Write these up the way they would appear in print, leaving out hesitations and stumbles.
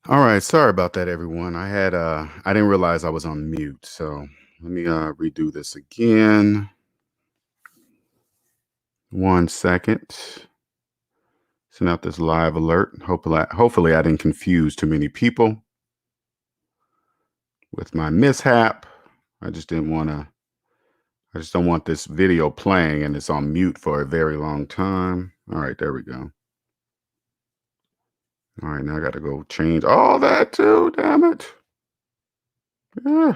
All right, sorry about that, everyone. I didn't realize I was on mute, so let me redo this again. 1 second. Send out this live alert. Hopefully I didn't confuse too many people with my mishap. I just didn't want to. I just don't want this video playing and it's on mute for a very long time. All right, there we go. All right, now I got to go change all that too. Damn it. Yeah.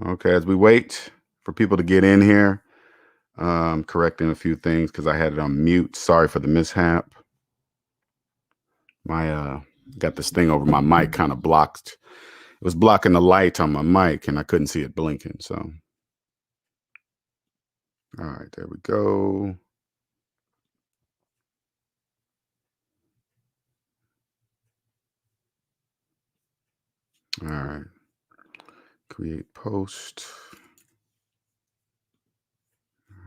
Okay, as we wait for people to get in here, correcting a few things because I had it on mute. Sorry for the mishap. My got this thing over my mic kind of blocked. It was blocking the light on my mic and I couldn't see it blinking. So, all right, there we go. All right, create post.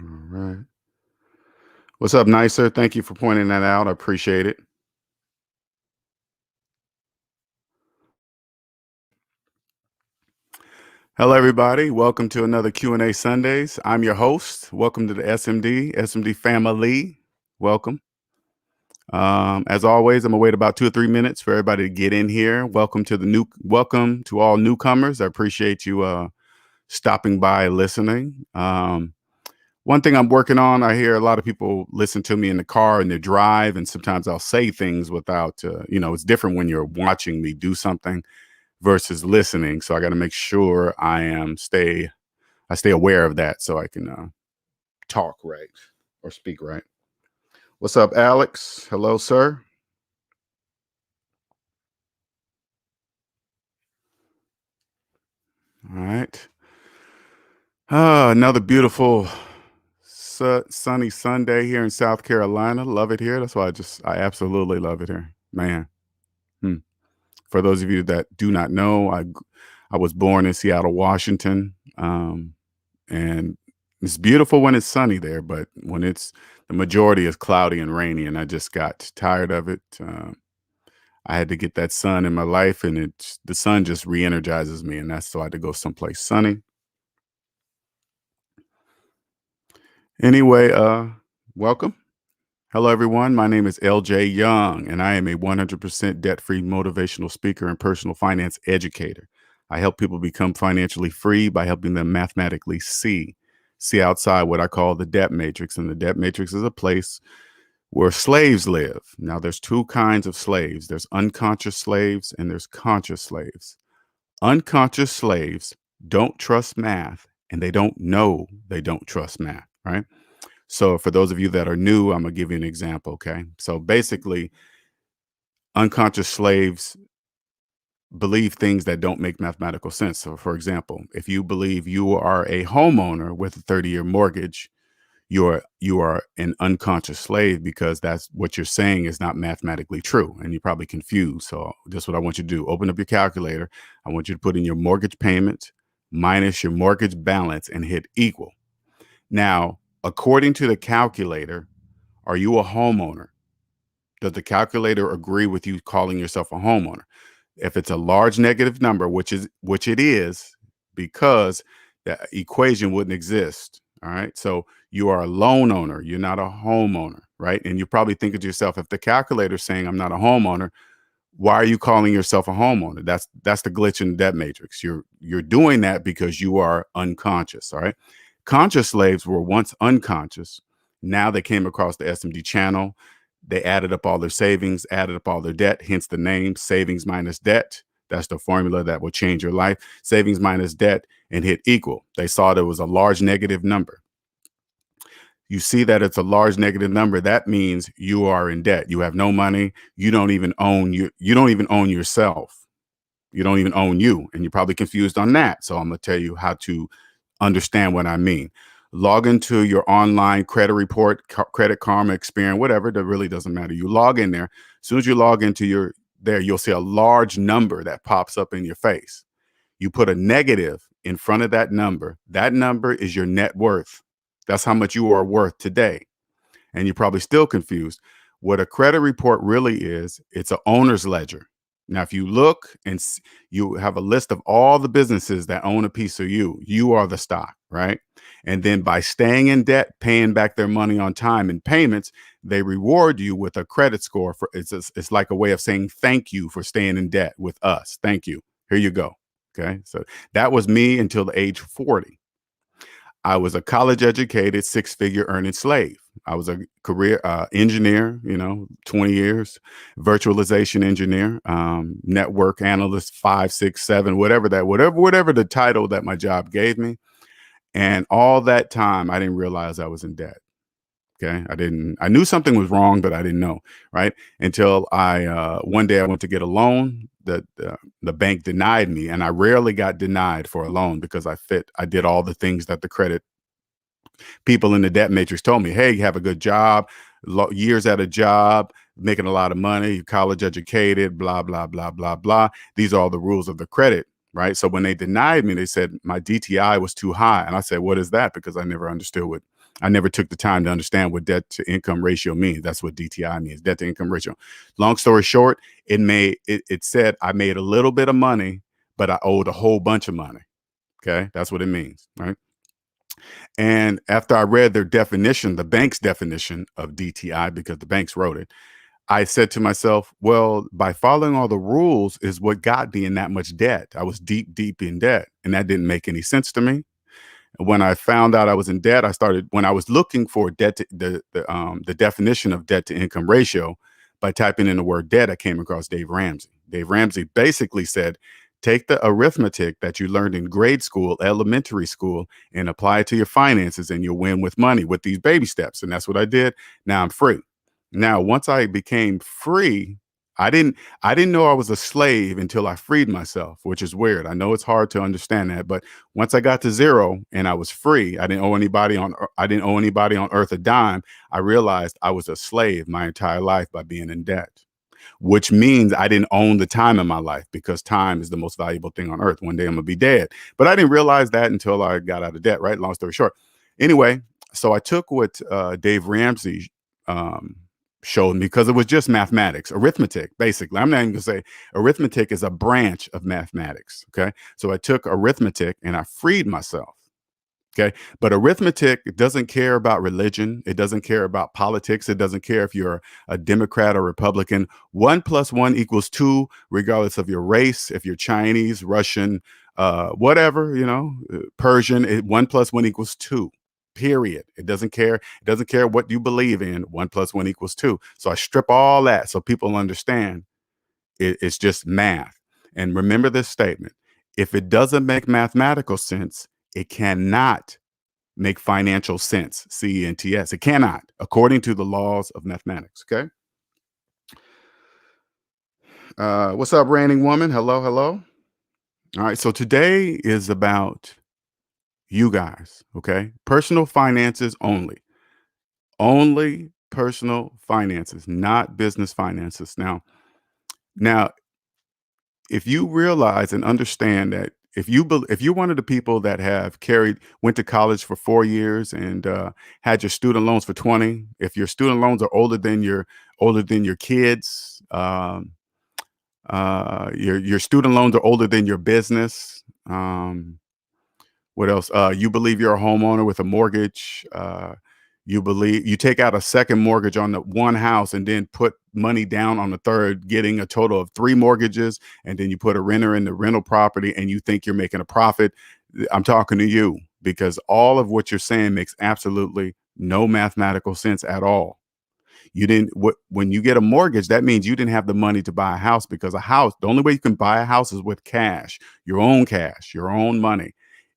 All right. What's up, Nicer? Thank you for pointing that out. I appreciate it. Hello, everybody. Welcome to another Q&A Sundays. I'm your host. Welcome to the SMD family. Welcome. As always, I'm gonna wait about 2 or 3 minutes for everybody to get in here. Welcome to all newcomers. I appreciate you stopping by, listening. One thing I'm working on, I hear a lot of people listen to me in the car and they drive, and sometimes I'll say things without, it's different when you're watching me do something versus listening. So I got to make sure I stay aware of that so I can talk right or speak right. What's up, Alex? Hello, sir. All right. Another beautiful sunny Sunday here in South Carolina. Love it here. That's why I absolutely love it here, man. For those of you that do not know, I was born in Seattle, Washington, and it's beautiful when it's sunny there, but when the majority is cloudy and rainy, and I just got tired of it. I had to get that sun in my life, and the sun just re-energizes me, and that's so I had to go someplace sunny. Anyway, welcome. Hello, everyone. My name is LJ Young, and I am a 100% debt-free motivational speaker and personal finance educator. I help people become financially free by helping them mathematically see outside what I call the debt matrix. And the debt matrix is a place where slaves live. Now, there's two kinds of slaves. There's unconscious slaves and there's conscious slaves. Unconscious slaves don't trust math, and they don't know they don't trust math, right? So for those of you that are new, I'm going to give you an example, okay? So basically, unconscious slaves believe things that don't make mathematical sense. So for example, if you believe you are a homeowner with a 30-year mortgage, you are an unconscious slave because that's what you're saying is not mathematically true, and you're probably confused. So this is what I want you to do. Open up your calculator. I want you to put in your mortgage payment minus your mortgage balance and hit equal. Now, according to the calculator, are you a homeowner? Does the calculator agree with you calling yourself a homeowner? If it's a large negative number, which it is, because the equation wouldn't exist. All right. So you are a loan owner. You're not a homeowner, right? And you probably think to yourself, if the calculator is saying I'm not a homeowner, why are you calling yourself a homeowner? That's the glitch in the debt matrix. You're doing that because you are unconscious. All right. Conscious slaves were once unconscious. Now they came across the SMD channel. They added up all their savings, added up all their debt, hence the name savings minus debt. That's the formula that will change your life. Savings minus debt and hit equal. They saw there was a large negative number. You see that it's a large negative number. That means you are in debt. You have no money. You don't even own yourself. You don't even own you. And you're probably confused on that. So I'm going to tell you how to understand what I mean. Log into your online credit report, Credit Karma, Experian, whatever. That really doesn't matter. You log in there. As soon as you log into you'll see a large number that pops up in your face. You put a negative in front of that number. That number is your net worth. That's how much you are worth today. And you're probably still confused. What a credit report really is, it's a owner's ledger. Now, if you look and you have a list of all the businesses that own a piece of you, you are the stock, right? And then by staying in debt, paying back their money on time and payments, they reward you with a credit score. For it's like a way of saying thank you for staying in debt with us. Thank you. Here you go. Okay. So that was me until the age 40. I was a college educated, six-figure earning slave. I was a career engineer, 20 years, virtualization engineer, network analyst, 5, 6, 7, whatever the title that my job gave me. And all that time, I didn't realize I was in debt. Okay. I knew something was wrong, but I didn't know. Right. Until one day I went to get a loan that the bank denied me. And I rarely got denied for a loan because I did all the things that the credit people in the debt matrix told me. Hey, you have a good job, years at a job, making a lot of money, you're college educated, blah, blah, blah, blah, blah. These are all the rules of the credit. Right. So when they denied me, they said my DTI was too high. And I said, what is that? Because I never understood I never took the time to understand what debt to income ratio means. That's what DTI means, debt to income ratio. Long story short, it said I made a little bit of money, but I owed a whole bunch of money. Okay. That's what it means. Right. And after I read their definition, the bank's definition of DTI, because the banks wrote it, I said to myself, well, by following all the rules is what got me in that much debt. I was deep, deep in debt, and that didn't make any sense to me. When I found out I was in debt, when I was looking for the definition of debt to income ratio, by typing in the word debt, I came across Dave Ramsey. Dave Ramsey basically said, take the arithmetic that you learned in grade school, elementary school, and apply it to your finances, and you'll win with money with these baby steps. And that's what I did. Now I'm free. Now, once I became free, I didn't I didn't know I was a slave until I freed myself, which is weird. I know it's hard to understand that, but once I got to zero and I was free, I didn't owe anybody on earth a dime. I realized I was a slave my entire life by being in debt, which means I didn't own the time in my life, because time is the most valuable thing on earth. One day I'm gonna be dead. But I didn't realize that until I got out of debt, right? Long story short. Anyway, so I took what Dave Ramsey um, showed me, because it was just mathematics, arithmetic, basically. I'm not even gonna say arithmetic is a branch of mathematics. Okay. So I took arithmetic and I freed myself. Okay. But arithmetic doesn't care about religion. It doesn't care about politics. It doesn't care if you're a Democrat or Republican. 1 + 1 = 2, regardless of your race, if you're Chinese, Russian, whatever, Persian. 1 + 1 = 2. Period. It doesn't care. It doesn't care what you believe in. 1 + 1 = 2. So I strip all that so people understand it's just math. And remember this statement: if it doesn't make mathematical sense, it cannot make financial sense. CENTS. It cannot, according to the laws of mathematics. Okay. What's up, reigning woman? Hello, hello. All right. So today is about you guys. Okay. Personal finances only. Only personal finances, not business finances. Now, if you realize and understand that, if you're one of the people that have went to college for 4 years and had your student loans for 20, if your student loans are older than your kids, your student loans are older than your business. What else? You believe you're a homeowner with a mortgage. You believe you take out a second mortgage on the one house and then put money down on the third, getting a total of 3 mortgages. And then you put a renter in the rental property and you think you're making a profit. I'm talking to you, because all of what you're saying makes absolutely no mathematical sense at all. When you get a mortgage, that means you didn't have the money to buy a house, because the only way you can buy a house is with cash, your own money.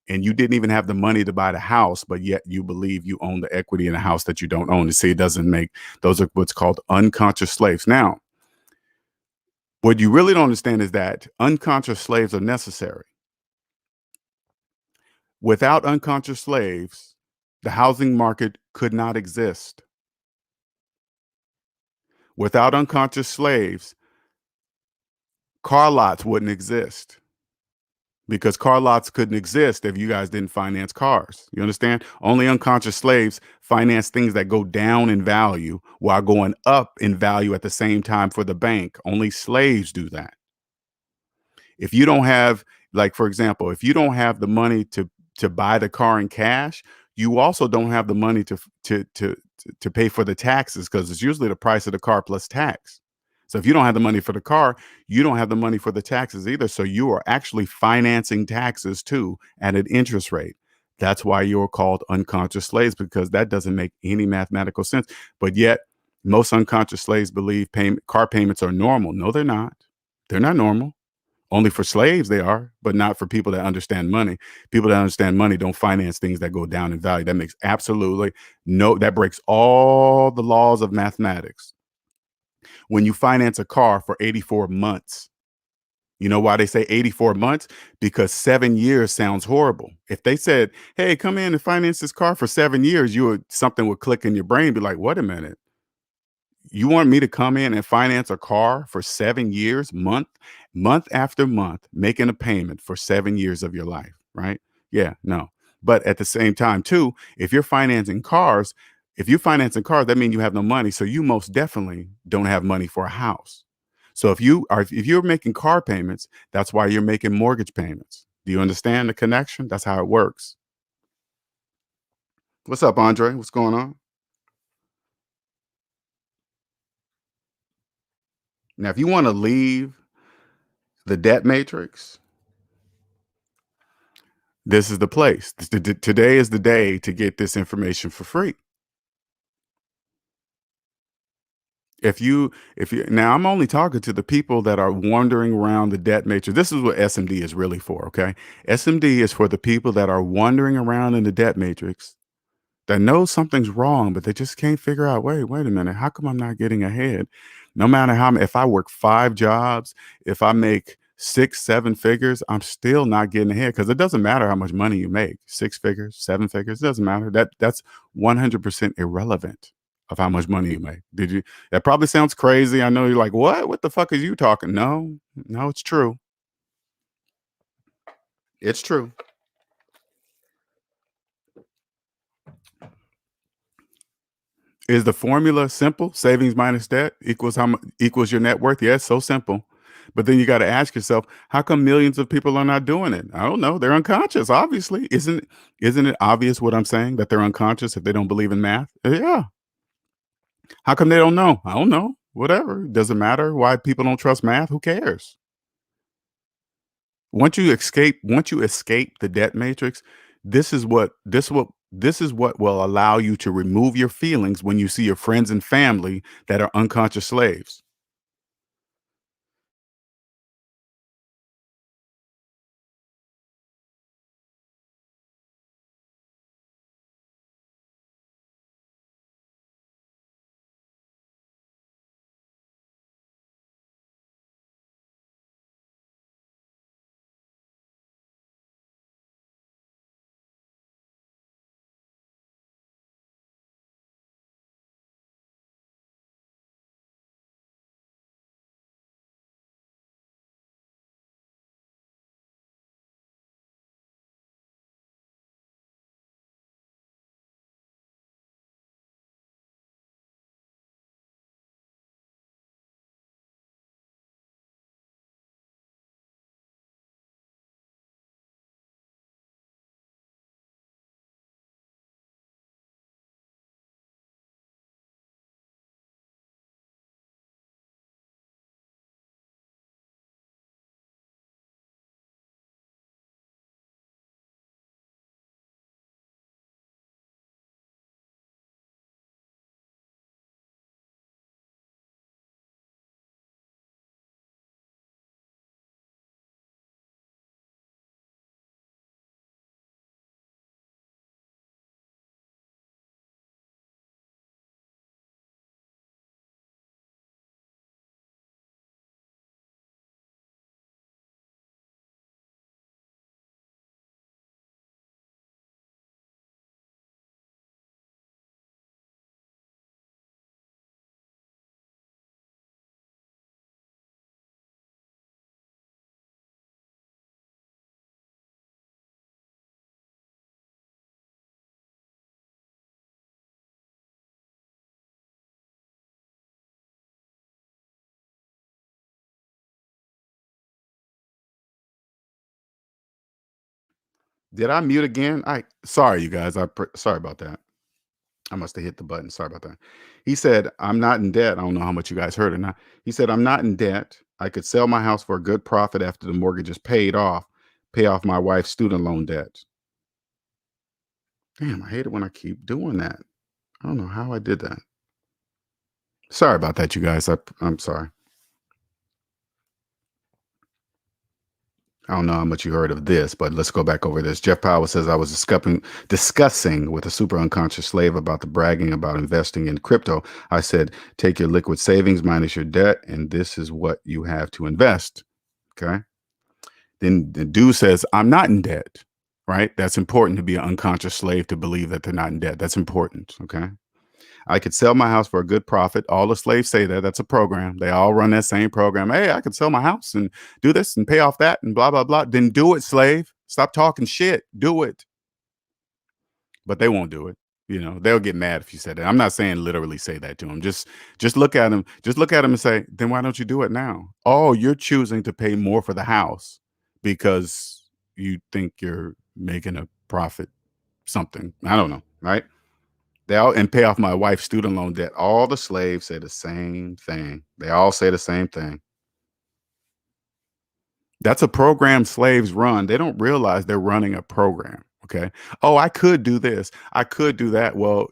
And you didn't even have the money to buy the house, but yet you believe you own the equity in a house that you don't own. You see, it doesn't make, those are what's called unconscious slaves. Now, what you really don't understand is that unconscious slaves are necessary. Without unconscious slaves, the housing market could not exist. Without unconscious slaves, car lots wouldn't exist. because car lots couldn't exist if you guys didn't finance cars. You understand? Only unconscious slaves finance things that go down in value while going up in value at the same time for the bank. Only slaves do that. If you don't have, like, for example, if you don't have the money to buy the car in cash, you also don't have the money to pay for the taxes, because it's usually the price of the car plus tax. So if you don't have the money for the car, you don't have the money for the taxes either. So you are actually financing taxes too at an interest rate. That's why you're called unconscious slaves, because that doesn't make any mathematical sense. But yet, most unconscious slaves believe car payments are normal. No, they're not. They're not normal. Only for slaves they are, but not for people that understand money. People that understand money don't finance things that go down in value. That makes absolutely no, that breaks all the laws of mathematics. When you finance a car for 84 months, you know why they say 84 months? Because 7 years sounds horrible. If they said, hey, come in and finance this car for 7 years, something would click in your brain, be like, wait a minute. You want me to come in and finance a car for 7 years, month after month, making a payment for 7 years of your life, right? Yeah, no. But at the same time, too, if you're financing cars, that means you have no money. So you most definitely don't have money for a house. So if you're making car payments, that's why you're making mortgage payments. Do you understand the connection? That's how it works. What's up, Andre? What's going on? Now, if you want to leave the debt matrix, this is the place. Today is the day to get this information for free. If you now, I'm only talking to the people that are wandering around the debt matrix. This is what SMD is really for, okay? SMD is for the people that are wandering around in the debt matrix, that know something's wrong, but they just can't figure out, wait a minute, how come I'm not getting ahead? No matter if I work 5 jobs, if I make 6, 7 figures, I'm still not getting ahead, because it doesn't matter how much money you make, 6 figures, 7 figures, it doesn't matter. That's 100% irrelevant of how much money you make. That probably sounds crazy. I know you're like, what the fuck is you talking? No, it's true. It's true. Is the formula simple? Savings minus debt equals equals your net worth? Yes, so simple. But then you got to ask yourself, how come millions of people are not doing it? I don't know. They're unconscious, obviously. Isn't it obvious what I'm saying, that they're unconscious if they don't believe in math? Yeah. How come they don't know? I don't know. Whatever. Does it matter why people don't trust math? Who cares? Once you escape the debt matrix, this is what will allow you to remove your feelings when you see your friends and family that are unconscious slaves. Did I mute again? Sorry, you guys. Sorry about that. I must have hit the button. Sorry about that. He said, I'm not in debt. I don't know how much you guys heard or not. He said, I'm not in debt. I could sell my house for a good profit after the mortgage is paid off, pay off my wife's student loan debt. Damn, I hate it when I keep doing that. I don't know how I did that. Sorry about that, you guys. I'm sorry. I don't know how much you heard of this, but let's go back over this. Jeff Powell says, I was discussing with a super unconscious slave about the bragging about investing in crypto. I said, take your liquid savings minus your debt, and this is what you have to invest. Okay. Then the dude says, I'm not in debt. Right. That's important to be an unconscious slave to believe that they're not in debt. That's important. Okay. I could sell my house for a good profit. All the slaves say that. That's a program. They all run that same program. Hey, I could sell my house and do this and pay off that and blah, blah, blah. Then do it, slave. Stop talking shit. Do it. But they won't do it. You know, they'll get mad if you said that. I'm not saying literally say that to them. Just look at them. Just look at them and say, then why don't you do it now? Oh, you're choosing to pay more for the house because you think you're making a profit, something. I don't know. Right. They all and pay off my wife's student loan debt. All the slaves say the same thing. They all say the same thing. That's a program slaves run. They don't realize they're running a program. Okay. Oh, I could do this. I could do that. Well,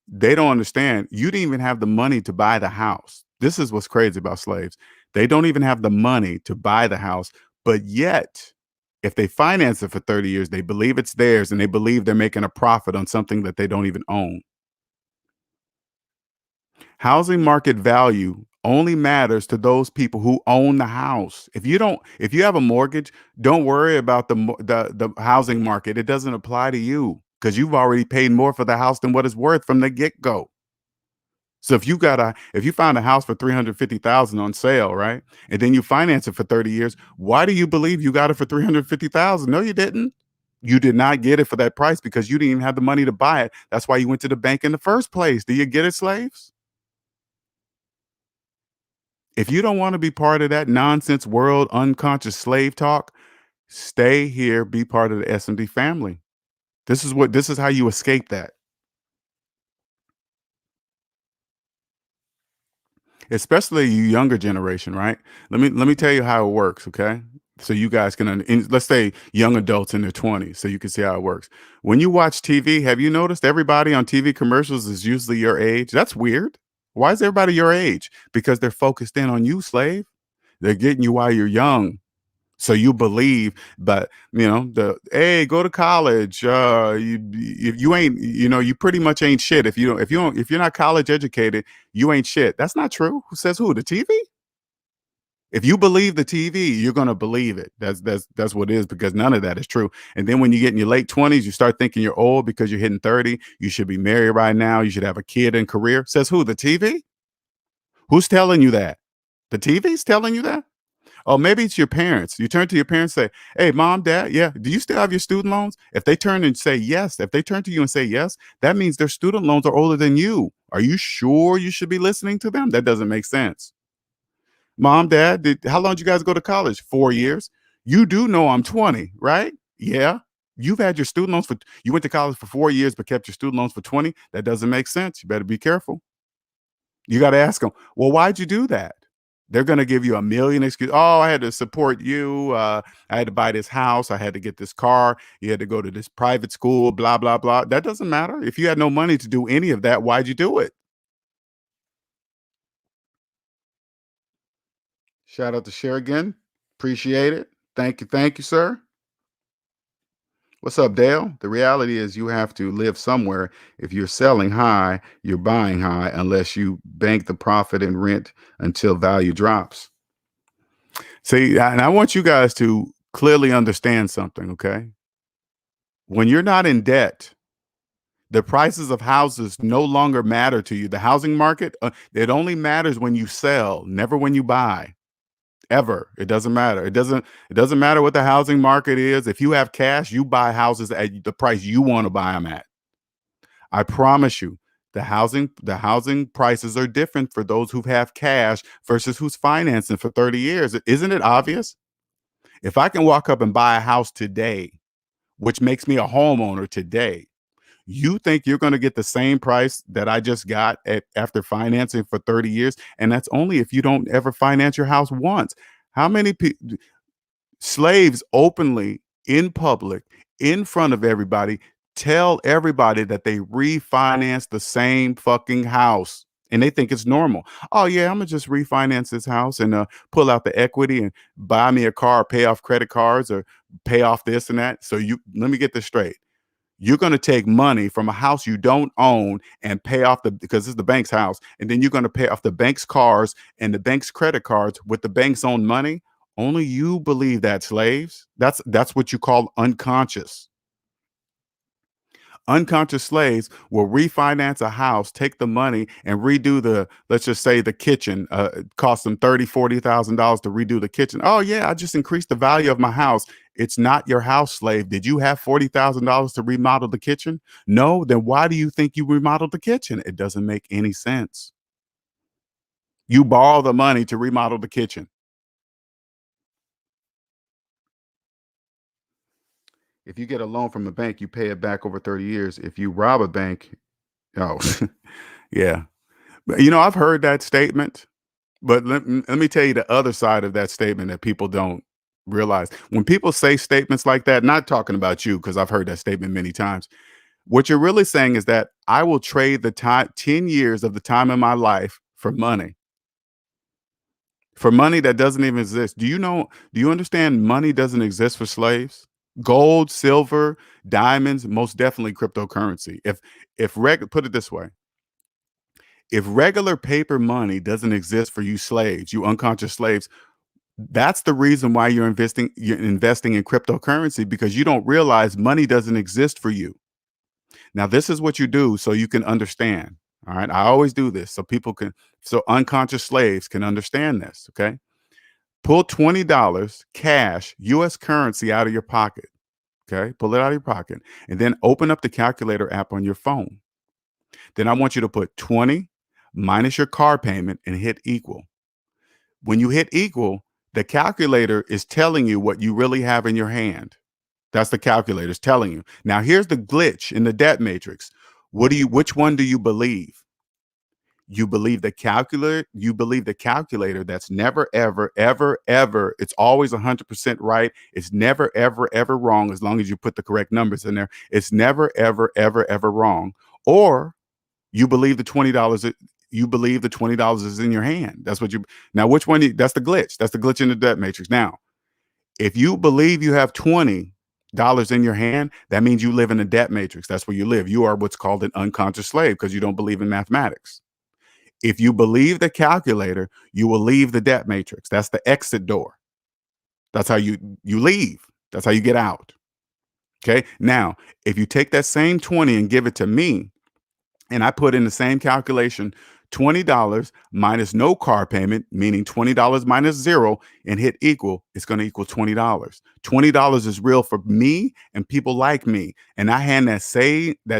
they don't understand. You didn't even have the money to buy the house. This is what's crazy about slaves. They don't even have the money to buy the house, but yet if they finance it for 30 years, they believe it's theirs and they believe they're making a profit on something that they don't even own. Housing market value only matters to those people who own the house. If you have a mortgage, don't worry about the housing market. It doesn't apply to you because you've already paid more for the house than what it's worth from the get-go. So if you find a house for 350,000 on sale, right? And then you finance it for 30 years, why do you believe you got it for 350,000? No, you didn't. You did not get it for that price because you didn't even have the money to buy it. That's why you went to the bank in the first place. Do you get it, slaves? If you don't want to be part of that nonsense world unconscious slave talk, stay here, be part of the S&D family. This is how you escape that. Especially you younger generation, right? Let me tell you how it works, okay? So you guys can let's say young adults in their 20s so you can see how it works. When you watch TV, have you noticed everybody on TV commercials is usually your age? That's weird. Why is everybody your age? Because they're focused in on you, slave. They're getting you while you're young. So you believe, but hey, go to college. You ain't, you pretty much ain't shit. If you're not college educated, you ain't shit. That's not true. Who says who? The TV? If you believe the TV, you're gonna believe it. That's what it is because none of that is true. And then when you get in your late 20s, you start thinking you're old because you're hitting 30. You should be married right now. You should have a kid and career. Says who? The TV? Who's telling you that? The TV's telling you that? Oh, maybe it's your parents. You turn to your parents and say, hey, mom, dad, yeah, do you still have your student loans? If they turn and say yes, if they turn to you and say yes, that means their student loans are older than you. Are you sure you should be listening to them? That doesn't make sense. Mom, dad, how long did you guys go to college? 4 years. You do know I'm 20, right? Yeah. You've had your student loans you went to college for 4 years, but kept your student loans for 20. That doesn't make sense. You better be careful. You got to ask them, well, why'd you do that? They're going to give you a million excuses. Oh, I had to support you. I had to buy this house. I had to get this car. You had to go to this private school, blah, blah, blah. That doesn't matter. If you had no money to do any of that, why'd you do it? Shout out to Share again. Appreciate it. Thank you. Thank you, sir. What's up, Dale? The reality is you have to live somewhere. If you're selling high, you're buying high unless you bank the profit and rent until value drops. See, and I want you guys to clearly understand something, okay? When you're not in debt, the prices of houses no longer matter to you. The housing market, it only matters when you sell, never when you buy. Ever. It doesn't matter. It doesn't matter what the housing market is. If you have cash, you buy houses at the price you want to buy them at. I promise you, the housing prices are different for those who have cash versus who's financing for 30 years. Isn't it obvious? If I can walk up and buy a house today which makes me a homeowner today. You think you're going to get the same price that I just got after financing for 30 years? And that's only if you don't ever finance your house once. How many slaves openly in public, in front of everybody, tell everybody that they refinance the same fucking house? And they think it's normal. Oh yeah, I'm gonna just refinance this house and pull out the equity and buy me a car, pay off credit cards, or pay off this and that. So you let me get this straight. You're going to take money from a house you don't own and pay off because it's the bank's house, and then you're going to pay off the bank's cars and the bank's credit cards with the bank's own money. Only you believe that, slaves. That's what you call unconscious. Unconscious slaves will refinance a house, take the money and redo let's just say the kitchen. Cost them $30,000-$40,000 to redo the kitchen. Oh yeah, I just increased the value of my house. It's not your house, slave. Did you have $40,000 to remodel the kitchen? No. Then why do you think you remodeled the kitchen? It doesn't make any sense. You borrow the money to remodel the kitchen. If you get a loan from a bank, you pay it back over 30 years. If you rob a bank, oh, yeah. I've heard that statement, but let me tell you the other side of that statement that people don't realize. When people say statements like that, not talking about you, because I've heard that statement many times, what you're really saying is that I will trade the time, 10 years of the time in my life for money that doesn't even exist. Do you understand money doesn't exist for slaves? Gold, silver, diamonds, most definitely cryptocurrency. Put it this way, if regular paper money doesn't exist for you slaves, you unconscious slaves, that's the reason why you're investing in cryptocurrency, because you don't realize money doesn't exist for you. Now, this is what you do so you can understand. All right. I always do this so unconscious slaves can understand this. Okay. Pull $20 cash, US currency, out of your pocket. Okay. Pull it out of your pocket and then open up the calculator app on your phone. Then I want you to put 20 minus your car payment and hit equal. When you hit equal, the calculator is telling you what you really have in your hand. That's the calculator's telling you. Now, here's the glitch in the debt matrix. Which one do you believe? You believe the calculator, that's never, ever, ever, ever. It's always 100% right. It's never, ever, ever wrong as long as you put the correct numbers in there. It's never, ever, ever, ever wrong. Or you believe the $20 is in your hand. That's what you now which one that's the glitch. That's the glitch in the debt matrix. Now, if you believe you have $20 in your hand, that means you live in a debt matrix. That's where you live. You are what's called an unconscious slave because you don't believe in mathematics. If you believe the calculator, you will leave the debt matrix. That's the exit door. That's how you leave. That's how you get out. Okay. Now, if you take that same 20 and give it to me, and I put in the same calculation, $20 minus no car payment, meaning $20 minus zero, and hit equal, it's going to equal $20. $20 is real for me and people like me. And I hand that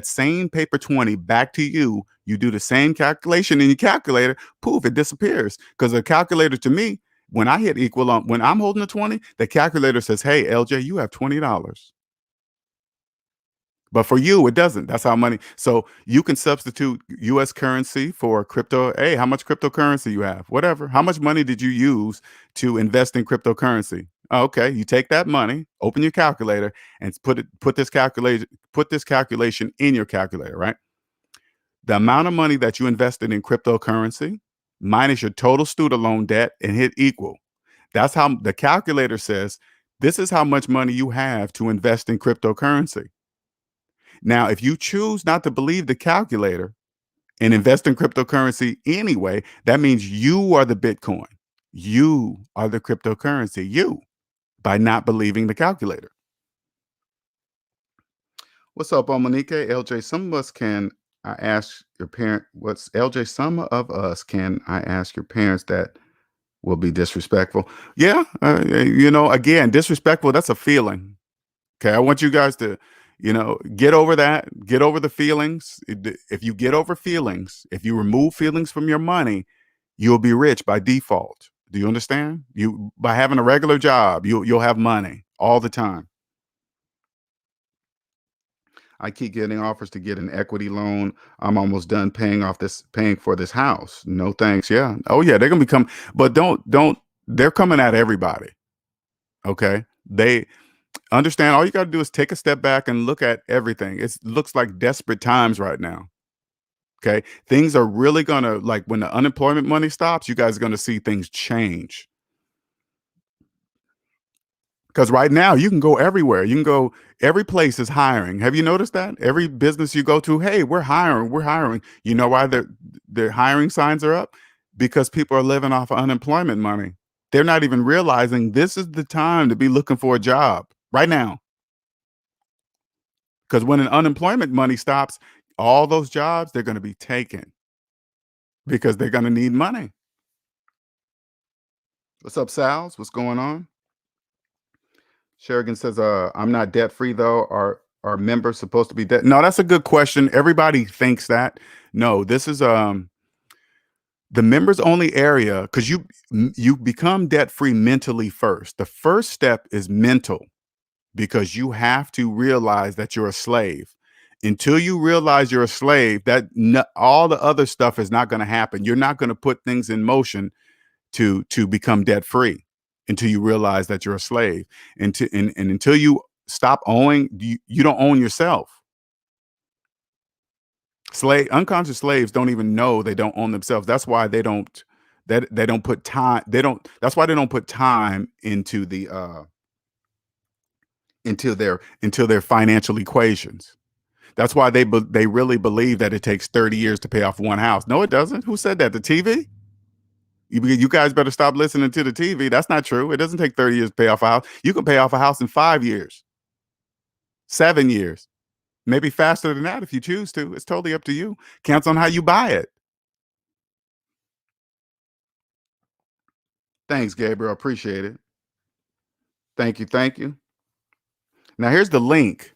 same paper 20 back to you. You do the same calculation in your calculator, poof, it disappears. Because the calculator to me, when I hit equal when I'm holding the 20, the calculator says, hey, LJ, you have $20. But for you, it doesn't. That's how money. So you can substitute US currency for crypto. Hey, how much cryptocurrency you have? Whatever. How much money did you use to invest in cryptocurrency? Oh, okay. You take that money, open your calculator, and put this calculation in your calculator, right? The amount of money that you invested in cryptocurrency minus your total student loan debt and hit equal. That's how the calculator says this is how much money you have to invest in cryptocurrency. Now, if you choose not to believe the calculator and invest in cryptocurrency anyway, that means you are the Bitcoin. You are the cryptocurrency. You, by not believing the calculator. What's up, Monique? LJ, some of us can I ask your parent, what's LJ? Some of us can I ask your parents that will be disrespectful? Yeah. Again, disrespectful, that's a feeling. Okay, I want you guys to, get over that, get over the feelings. If you get over feelings, if you remove feelings from your money, you'll be rich by default. Do you understand? You by having a regular job, you'll have money all the time. I keep getting offers to get an equity loan. I'm almost done paying for this house. No thanks. Yeah. Oh yeah, they're gonna become, but don't they're coming at everybody. Okay. They understand all you got to do is take a step back and look at everything. It looks like desperate times right now. Okay. Things are really gonna, like, when the unemployment money stops, you guys are gonna see things change. Because right now you can go everywhere. You can go, every place is hiring. Have you noticed that? Every business you go to, hey, we're hiring, we're hiring. You know why their hiring signs are up? Because people are living off of unemployment money. They're not even realizing this is the time to be looking for a job right now. Because when an unemployment money stops, all those jobs, they're going to be taken because they're going to need money. What's up, Sal's? What's going on? Sherigan says, I'm not debt free though. Are members supposed to be debt? No, that's a good question. Everybody thinks that. No, this is the members only area, because you become debt free mentally first. The first step is mental, because you have to realize that you're a slave. Until you realize you're a slave, all the other stuff is not going to happen. You're not going to put things in motion to become debt free until you realize that you're a slave. And until you stop owing, you don't own yourself. Unconscious slaves don't even know they don't own themselves. That's why they don't put time. That's why they don't put time into their financial equations. That's why they really believe that it takes 30 years to pay off one house. No, it doesn't. Who said that? The TV? You guys better stop listening to the TV. That's not true. It doesn't take 30 years to pay off a house. You can pay off a house in 5 years, 7 years, maybe faster than that if you choose to. It's totally up to you. Counts on how you buy it. Thanks, Gabriel. Appreciate it. Thank you. Thank you. Now, here's the link.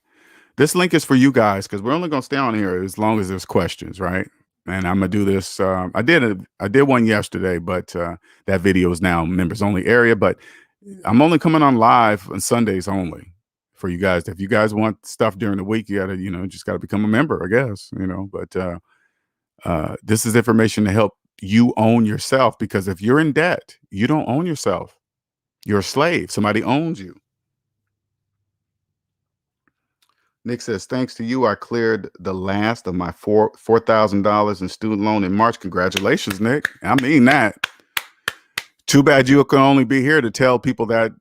This link is for you guys because we're only going to stay on here as long as there's questions, right? And I'm gonna do this. I did one yesterday, but that video is now members only area. But I'm only coming on live on Sundays only for you guys. If you guys want stuff during the week, you gotta, just gotta become a member, I guess, But this is information to help you own yourself, because if you're in debt, you don't own yourself. You're a slave. Somebody owns you. Nick says, thanks to you, I cleared the last of my $4,000 in student loan in March. Congratulations, Nick. I mean that. Too bad you can only be here to tell people that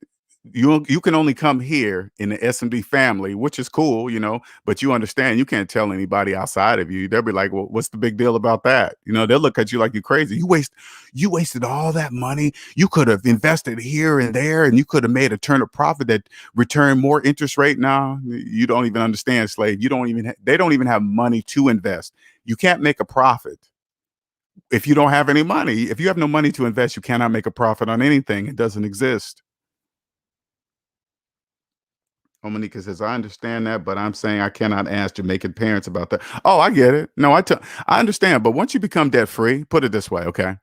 you can only come here in the SMD family, which is cool, but you understand you can't tell anybody outside of you. They'll be like, well, what's the big deal about that? They'll look at you like you're crazy. You wasted all that money. You could have invested here and there, and you could have made a turn of profit that returned more interest rate. Now you don't even understand, slave. They don't even have money to invest. You can't make a profit if you don't have any money. If you have no money to invest, you cannot make a profit on anything. It doesn't exist. Monica says, I understand that, but I'm saying I cannot ask Jamaican parents about that. Oh, I get it. No, I understand. But once you become debt free, put it this way, okay?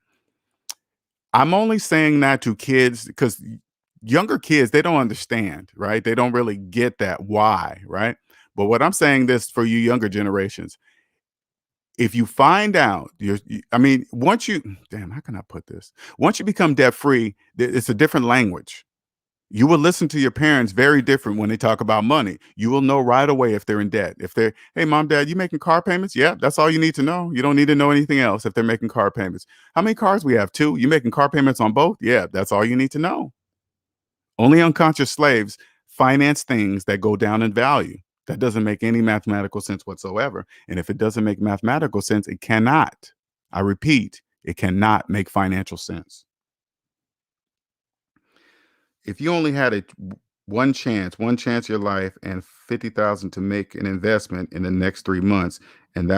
I'm only saying that to kids because younger kids, they don't understand, right? They don't really get that why, right? But what I'm saying this for you younger generations, if you find out how can I put this? Once you become debt free, it's a different language. You will listen to your parents very different when they talk about money. You will know right away if they're in debt. If they're, hey, mom, dad, you making car payments? Yeah, that's all you need to know. You don't need to know anything else if they're making car payments. How many cars we have? 2. You making car payments on both? Yeah, that's all you need to know. Only unconscious slaves finance things that go down in value. That doesn't make any mathematical sense whatsoever. And if it doesn't make mathematical sense, it cannot. I repeat, it cannot make financial sense. If you only had one chance of your life and 50,000 to make an investment in the next 3 months, and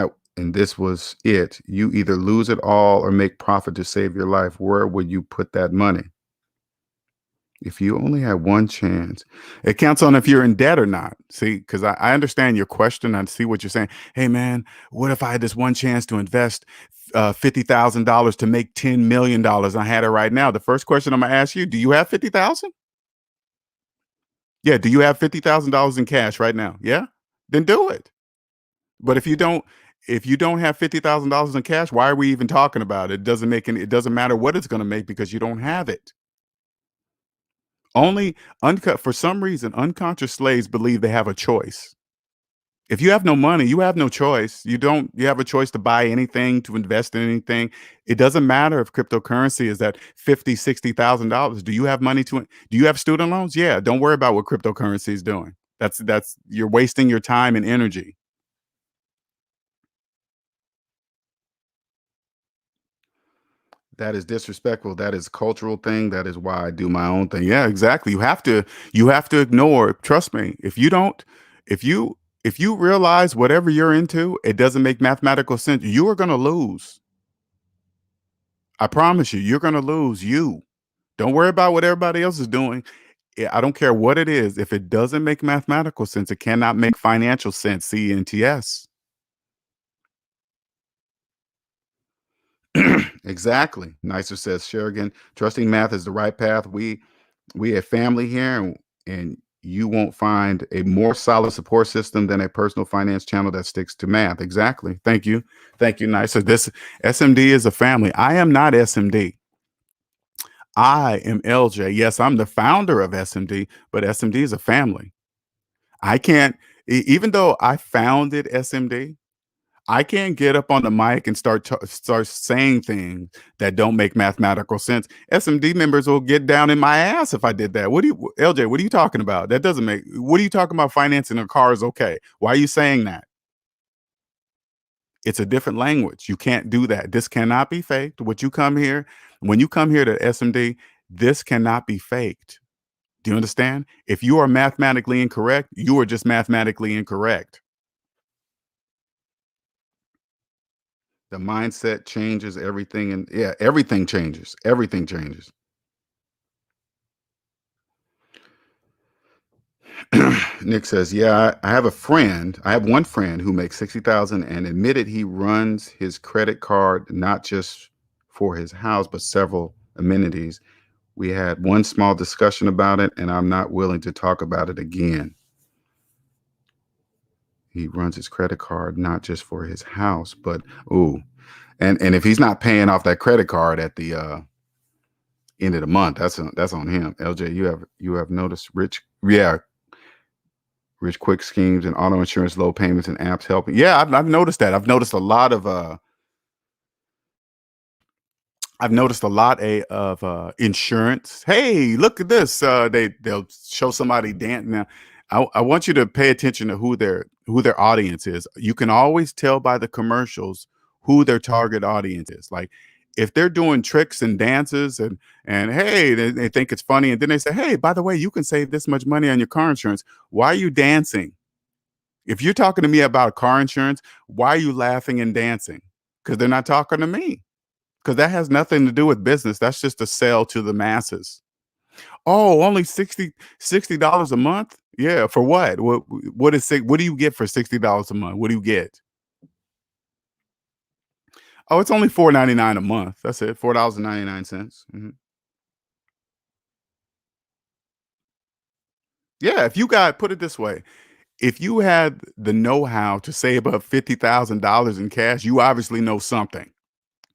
this was it, you either lose it all or make profit to save your life, where would you put that money? If you only had one chance, it counts on if you're in debt or not. See, because I understand your question. I see what you're saying. Hey, man, what if I had this one chance to invest $50,000 to make $10 million? I had it right now. The first question I'm going to ask you, do you have 50,000? Yeah. Do you have $50,000 in cash right now? Yeah. Then do it. But if you don't have $50,000 in cash, why are we even talking about it? It doesn't matter what it's going to make because you don't have it. Only uncut for some reason, unconscious slaves believe they have a choice. If you have no money, you have no choice. You have a choice to buy anything, to invest in anything. It doesn't matter if cryptocurrency is at 50, $60,000. Do you have money do you have student loans? Yeah, don't worry about what cryptocurrency is doing. That's you're wasting your time and energy. That is disrespectful. That is a cultural thing. That is why I do my own thing. Yeah, exactly. You have to ignore. Trust me. If you if you realize whatever you're into, it doesn't make mathematical sense, you are going to lose. I promise you, you're going to lose. Don't worry about what everybody else is doing. I don't care what it is. If it doesn't make mathematical sense, it cannot make financial sense. CNTS. Exactly. Nicer says Sherigan, trusting math is the right path. We a family here, and you won't find a more solid support system than a personal finance channel that sticks to math. Exactly. Thank you, Nicer. This SMD is a family. I am not SMD. I am LJ. Yes, I'm the founder of SMD, but SMD is a family. I can't, even though I founded SMD, I can't get up on the mic and start saying things that don't make mathematical sense. SMD members will get down in my ass if I did that. LJ? What are you talking about? That doesn't make. What are you talking about? Financing a car is okay. Why are you saying that? It's a different language. You can't do that. This cannot be faked. When you come here to SMD, this cannot be faked. Do you understand? If you are mathematically incorrect, you are just mathematically incorrect. The mindset changes everything, and yeah, everything changes. Everything changes. Nick says, "Yeah, I have a friend. I have one friend who makes 60,000 and admitted he runs his credit card not just for his house but several amenities. We had one small discussion about it, and I'm not willing to talk about it again. He runs his credit card not just for his house, but ooh, and if he's not paying off that credit card at the end of the month, that's on him. LJ, you have noticed rich quick schemes and auto insurance, low payments and apps helping. Yeah, I've noticed that. I've noticed a lot of insurance. Hey, look at this. They'll show somebody dance. Now, I want you to pay attention to who their audience is. You can always tell by the commercials who their target audience is. Like if they're doing tricks and dances and hey, they think it's funny, and then they say, hey, by the way, you can save this much money on your car insurance. Why are you dancing? If you're talking to me about car insurance, why are you laughing and dancing? Because they're not talking to me. Because that has nothing to do with business. That's just a sell to the masses. Oh, only $60 a month? Yeah, for what? What do you get for $60 a month? What do you get? Oh, it's only $4.99 a month. That's it. $4.99. Yeah, if you got put it this way, if you had the know-how to save up $50,000 in cash, you obviously know something.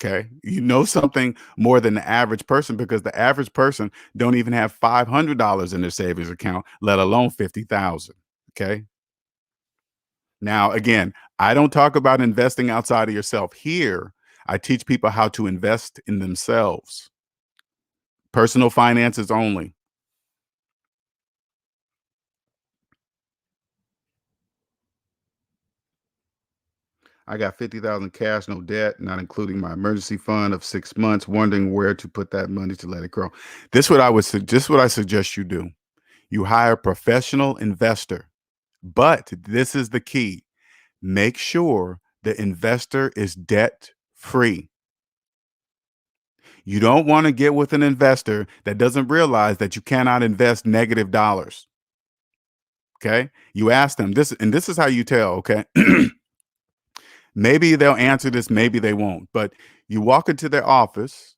Okay. You know something more than the average person because the average person don't even have $500 in their savings account, let alone 50,000. Okay. Now, again, I don't talk about investing outside of yourself. Here, I teach people how to invest in themselves. Personal finances only. I got 50,000 cash, no debt, not including my emergency fund of 6 months, wondering where to put that money to let it grow. This what I suggest you do. You hire a professional investor. But this is the key. Make sure the investor is debt free. You don't want to get with an investor that doesn't realize that you cannot invest negative dollars. Okay. You ask them this, and this is how you tell. Okay. Maybe they'll answer this, maybe they won't. But you walk into their office,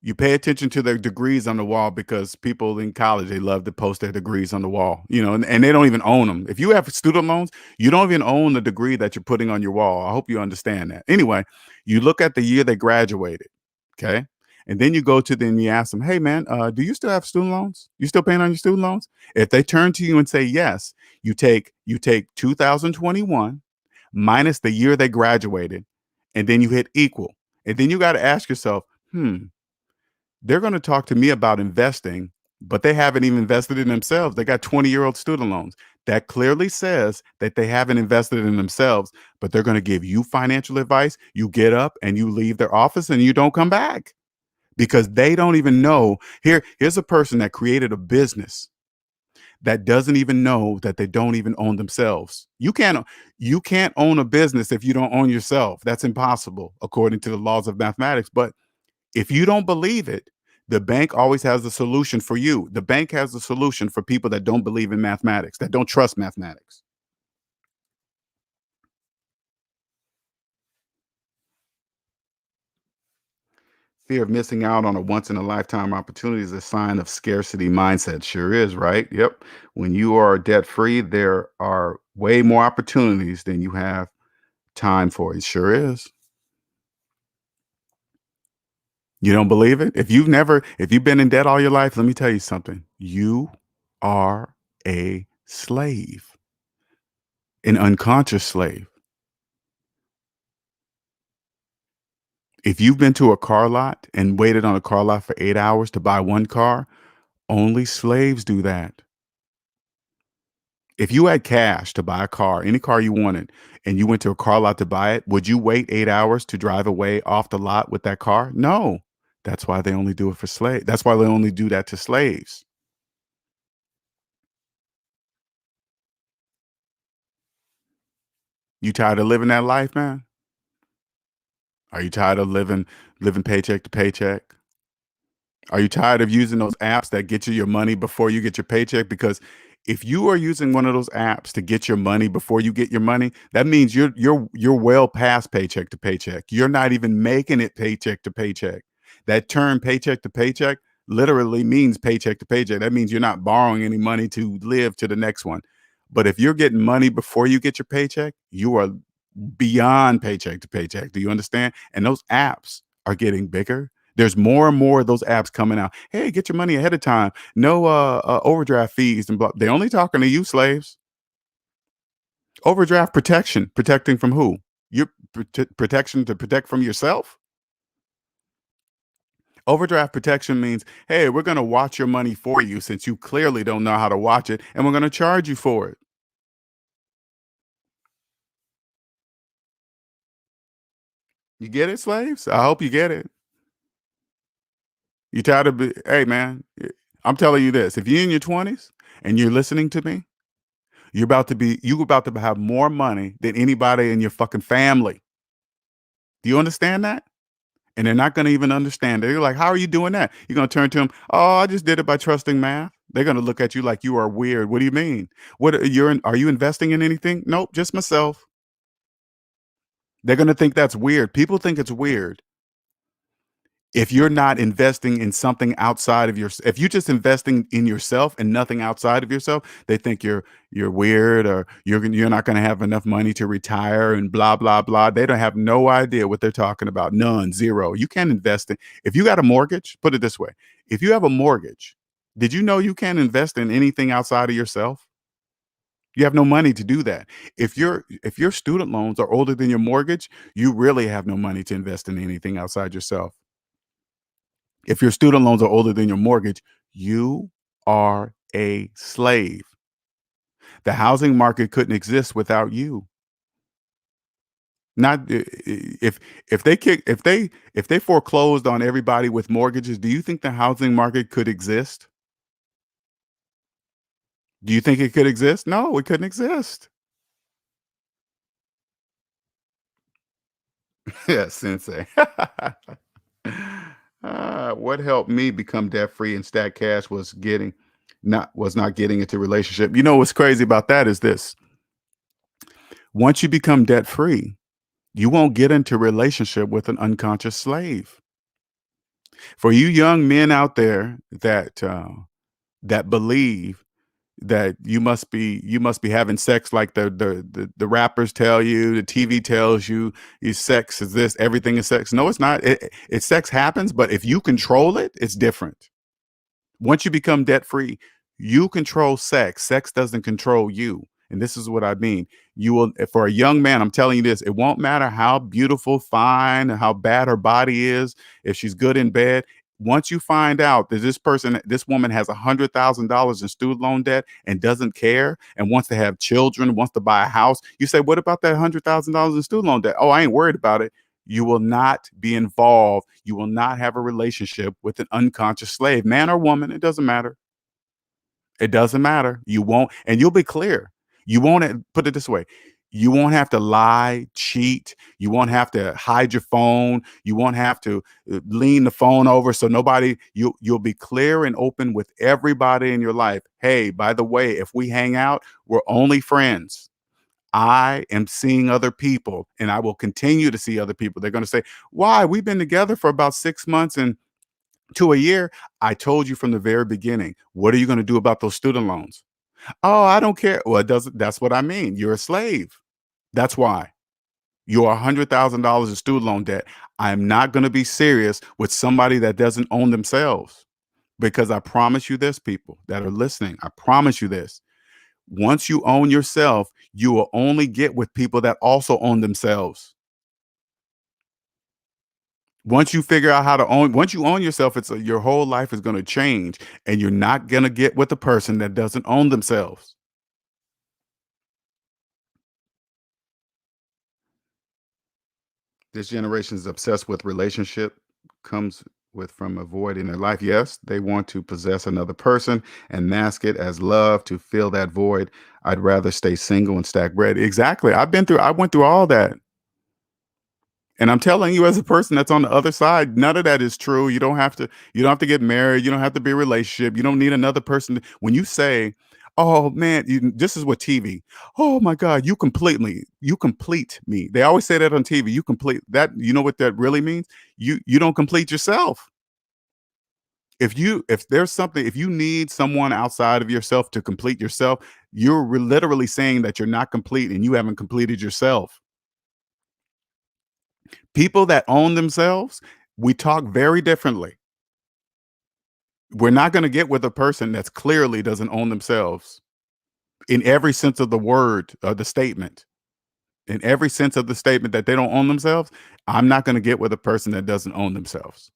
You pay attention to their degrees on the wall because people in college, they love to post their degrees on the wall, and they don't even own them. If you have student loans, you don't even own the degree that you're putting on your wall. I hope you understand that. Anyway, you look at the year they graduated, okay? And then you go to them and you ask them, hey man, do you still have student loans? You still paying on your student loans? If they turn to you and say yes, you take 2021 minus the year they graduated, and then you hit equal. And then you got to ask yourself, they're going to talk to me about investing, but they haven't even invested in themselves. They got 20-year-old student loans. That clearly says that they haven't invested in themselves, but they're going to give you financial advice. You get up and you leave their office and you don't come back because they don't even know. Here's a person that created a business that doesn't even know that they don't even own themselves. You can't own a business if you don't own yourself. That's impossible according to the laws of mathematics. But if you don't believe it, the bank always has a solution for you. The bank has a solution for people that don't believe in mathematics, that don't trust mathematics. Fear of missing out on a once in a lifetime opportunity is a sign of scarcity mindset. Sure is, right? Yep. When you are debt free, there are way more opportunities than you have time for. It sure is. You don't believe it? If you've been in debt all your life, let me tell you something. You are a slave, an unconscious slave. If you've been to a car lot and waited on a car lot for 8 hours to buy one car, only slaves do that. If you had cash to buy a car, any car you wanted, and you went to a car lot to buy it, would you wait 8 hours to drive away off the lot with that car? No. That's why they only do it for slaves. That's why they only do that to slaves. You tired of living that life, man? Are you tired of living paycheck to paycheck? Are you tired of using those apps that get you your money before you get your paycheck? Because if you are using one of those apps to get your money before you get your money, that means you're well past paycheck to paycheck. You're not even making it paycheck to paycheck. That term paycheck to paycheck literally means paycheck to paycheck. That means you're not borrowing any money to live to the next one. But if you're getting money before you get your paycheck, you are beyond paycheck to paycheck. Do you understand? And those apps are getting bigger. There's more and more of those apps coming out. Hey, get your money ahead of time. No overdraft fees and blah. They're only talking to you, slaves. Overdraft protection, protecting from who? Your protection to protect from yourself. Overdraft protection means, hey, we're going to watch your money for you since you clearly don't know how to watch it, and we're going to charge you for it. You get it, slaves? I hope you get it. You tired of hey man, I'm telling you this. If you're in your 20s and you're listening to me, you about to have more money than anybody in your fucking family. Do you understand that? And they're not going to even understand it. They're like, how are you doing that? You're going to turn to them, oh, I just did it by trusting math. They're going to look at you like you are weird. What do you mean? Are you investing in anything? Nope, just myself. They're going to think that's weird. People think it's weird if you're not investing in something outside of if you're just investing in yourself and nothing outside of yourself, they think you're weird, or you're not going to have enough money to retire and blah blah blah. They don't have no idea what they're talking about. None, zero. You can't invest in. If you got a mortgage, put it this way: if you have a mortgage, did you know you can't invest in anything outside of yourself? You have no money to do that. If your student loans are older than your mortgage, you really have no money to invest in anything outside yourself. If your student loans are older than your mortgage, you are a slave. The housing market couldn't exist without you. Not if they foreclosed on everybody with mortgages, do you think the housing market could exist? Do you think it could exist? No, it couldn't exist. Yeah, sensei. What helped me become debt free and stack cash was not getting into relationship. You know what's crazy about that is this: once you become debt free, you won't get into relationship with an unconscious slave. For you young men out there that believe that you must be having sex like the rappers tell you, the TV tells you, sex is this, everything is sex. No, it's not. Sex happens, but if you control it, it's different. Once you become debt free, you control sex. Sex doesn't control you. And this is what I mean. You will, for a young man, I'm telling you this, it won't matter how beautiful, fine, how bad her body is, if she's good in bed. Once you find out that this woman has $100,000 in student loan debt and doesn't care and wants to have children, wants to buy a house, you say, what about that $100,000 in student loan debt? Oh, I ain't worried about it. You will not be involved. You will not have a relationship with an unconscious slave, man or woman. It doesn't matter. It doesn't matter. You won't, and you'll be clear. You won't put it this way. You won't have to lie, cheat. You won't have to hide your phone. You won't have to lean the phone over so nobody. You'll be clear and open with everybody in your life. Hey, by the way, if we hang out, we're only friends. I am seeing other people and I will continue to see other people. They're going to say, why? We've been together for about 6 months and to a year. I told you from the very beginning, what are you going to do about those student loans? Oh, I don't care. Well, it doesn't. That's what I mean. You're a slave. That's why you're $100,000 in student loan debt. I'm not going to be serious with somebody that doesn't own themselves because I promise you this, people that are listening, I promise you this. Once you own yourself, you will only get with people that also own themselves. Once you figure out how to own, once you own yourself, your whole life is going to change, and you're not going to get with a person that doesn't own themselves. This generation is obsessed with relationship, comes with from a void in their life. Yes, they want to possess another person and mask it as love to fill that void. I'd rather stay single and stack bread. Exactly. I went through all that. And I'm telling you, as a person that's on the other side, none of that is true. You don't have to get married. You don't have to be in a relationship. You don't need another person. When you say, oh man, this is what TV. Oh my God, you complete me. They always say that on TV. You complete that. You know what that really means? You don't complete yourself. If you need someone outside of yourself to complete yourself, you're literally saying that you're not complete and you haven't completed yourself. People that own themselves, we talk very differently. We're not going to get with a person that's clearly doesn't own themselves in every sense of the word, the statement. In every sense of the statement that they don't own themselves, I'm not going to get with a person that doesn't own themselves.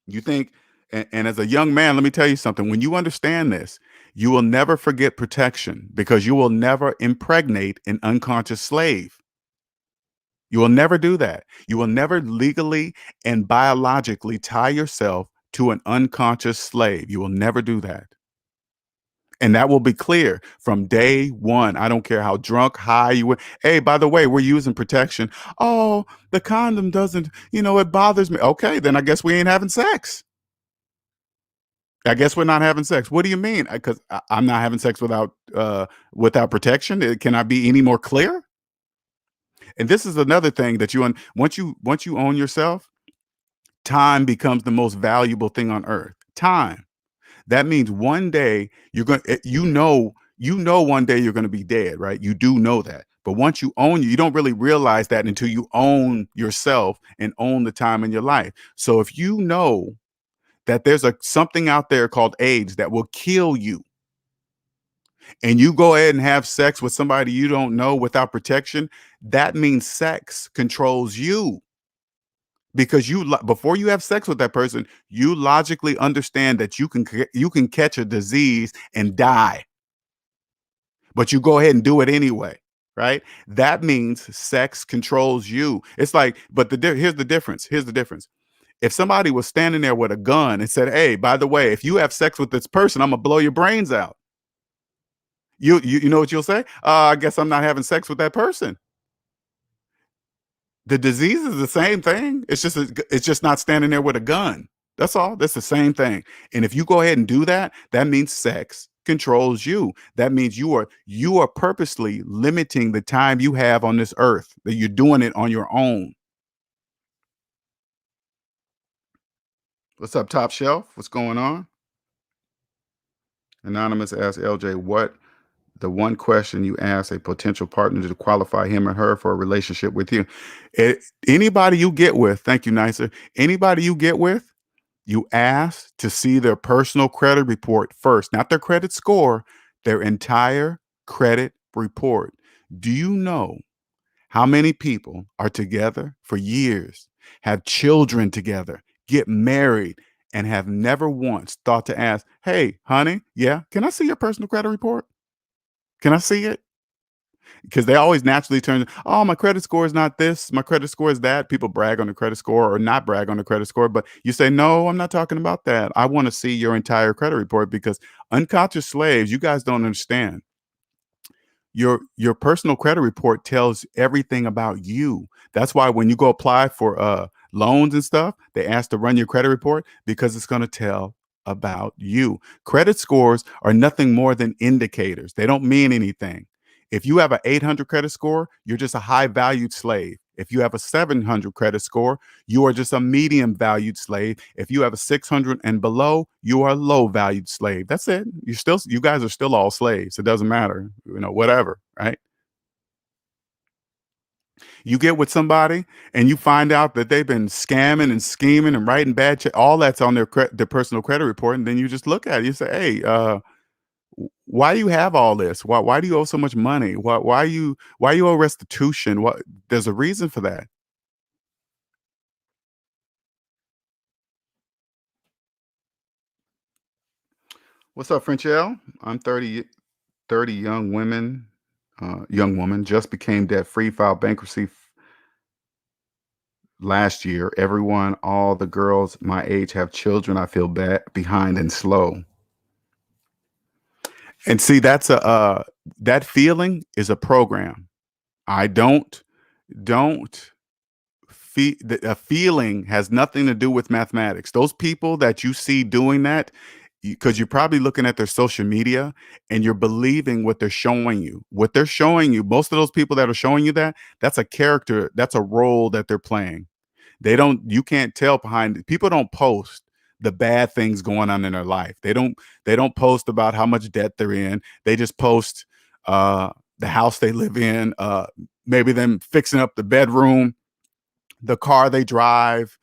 You think, and as a young man, let me tell you something. When you understand this, you will never forget protection because you will never impregnate an unconscious slave. You will never do that. You will never legally and biologically tie yourself to an unconscious slave. You will never do that. And that will be clear from day one. I don't care how drunk, high you were. Hey, by the way, we're using protection. Oh, the condom doesn't, it bothers me. Okay, then I guess we ain't having sex. I guess we're not having sex. What do you mean? Because I'm not having sex without protection. Can I be any more clear? And this is another thing that once you own yourself, time becomes the most valuable thing on earth. Time. That means one day you know one day you're going to be dead, right? You do know that. But once you don't really realize that until you own yourself and own the time in your life. So if you know that there's something out there called AIDS that will kill you, and you go ahead and have sex with somebody you don't know without protection, that means sex controls you. Because before you have sex with that person, you logically understand that you can catch a disease and die, but you go ahead and do it anyway, right? That means sex controls you. It's like, but here's the difference. Here's the difference. If somebody was standing there with a gun and said, "Hey, by the way, if you have sex with this person, I'm gonna blow your brains out," you know what you'll say? I guess I'm not having sex with that person. The disease is the same thing. It's just not standing there with a gun. That's all. That's the same thing. And if you go ahead and do that, that means sex controls you. That means you are purposely limiting the time you have on this earth. That you're doing it on your own. What's up, Top Shelf? What's going on? Anonymous asks LJ, what the one question you ask a potential partner to qualify him or her for a relationship with you? Anybody you get with, thank you, Nicer. Anybody you get with, you ask to see their personal credit report first, not their credit score, their entire credit report. Do you know how many people are together for years, have children together, get married, and have never once thought to ask, hey, honey, yeah, can I see your personal credit report? Can I see it? Because they always naturally turn, oh, my credit score is not this, my credit score is that. People brag on the credit score or not brag on the credit score, but you say, no, I'm not talking about that. I want to see your entire credit report because unconscious slaves, you guys don't understand. Your personal credit report tells everything about you. That's why when you go apply for loans and stuff, they ask to run your credit report because it's going to tell about you. Credit scores are nothing more than indicators. They don't mean anything. If you have an 800 credit score, you're just a high valued slave. If you have a 700 credit score, you are just a medium valued slave. If you have a 600 and below, you are a low valued slave. That's it. You guys are still all slaves. It doesn't matter, whatever, right? You get with somebody and you find out that they've been scamming and scheming and writing bad check. All that's on their personal credit report, and then you just look at it. You say, "Hey, why do you have all this? Why do you owe so much money? Why you owe restitution? What? There's a reason for that." What's up, Frenchelle? I'm 30 young woman, just became debt free, filed bankruptcy last year. Everyone, all the girls my age have children. I feel bad, behind, and slow. And see, that feeling is a program. I don't a feeling has nothing to do with mathematics. Those people that you see doing that, because you're probably looking at their social media and you're believing what they're showing you. What they're showing you, most of those people that are showing you that, that's a character, that's a role that they're playing. You can't tell behind, people don't post the bad things going on in their life. They don't post about how much debt they're in. They just post uh the house they live in, maybe them fixing up the bedroom, the car they drive,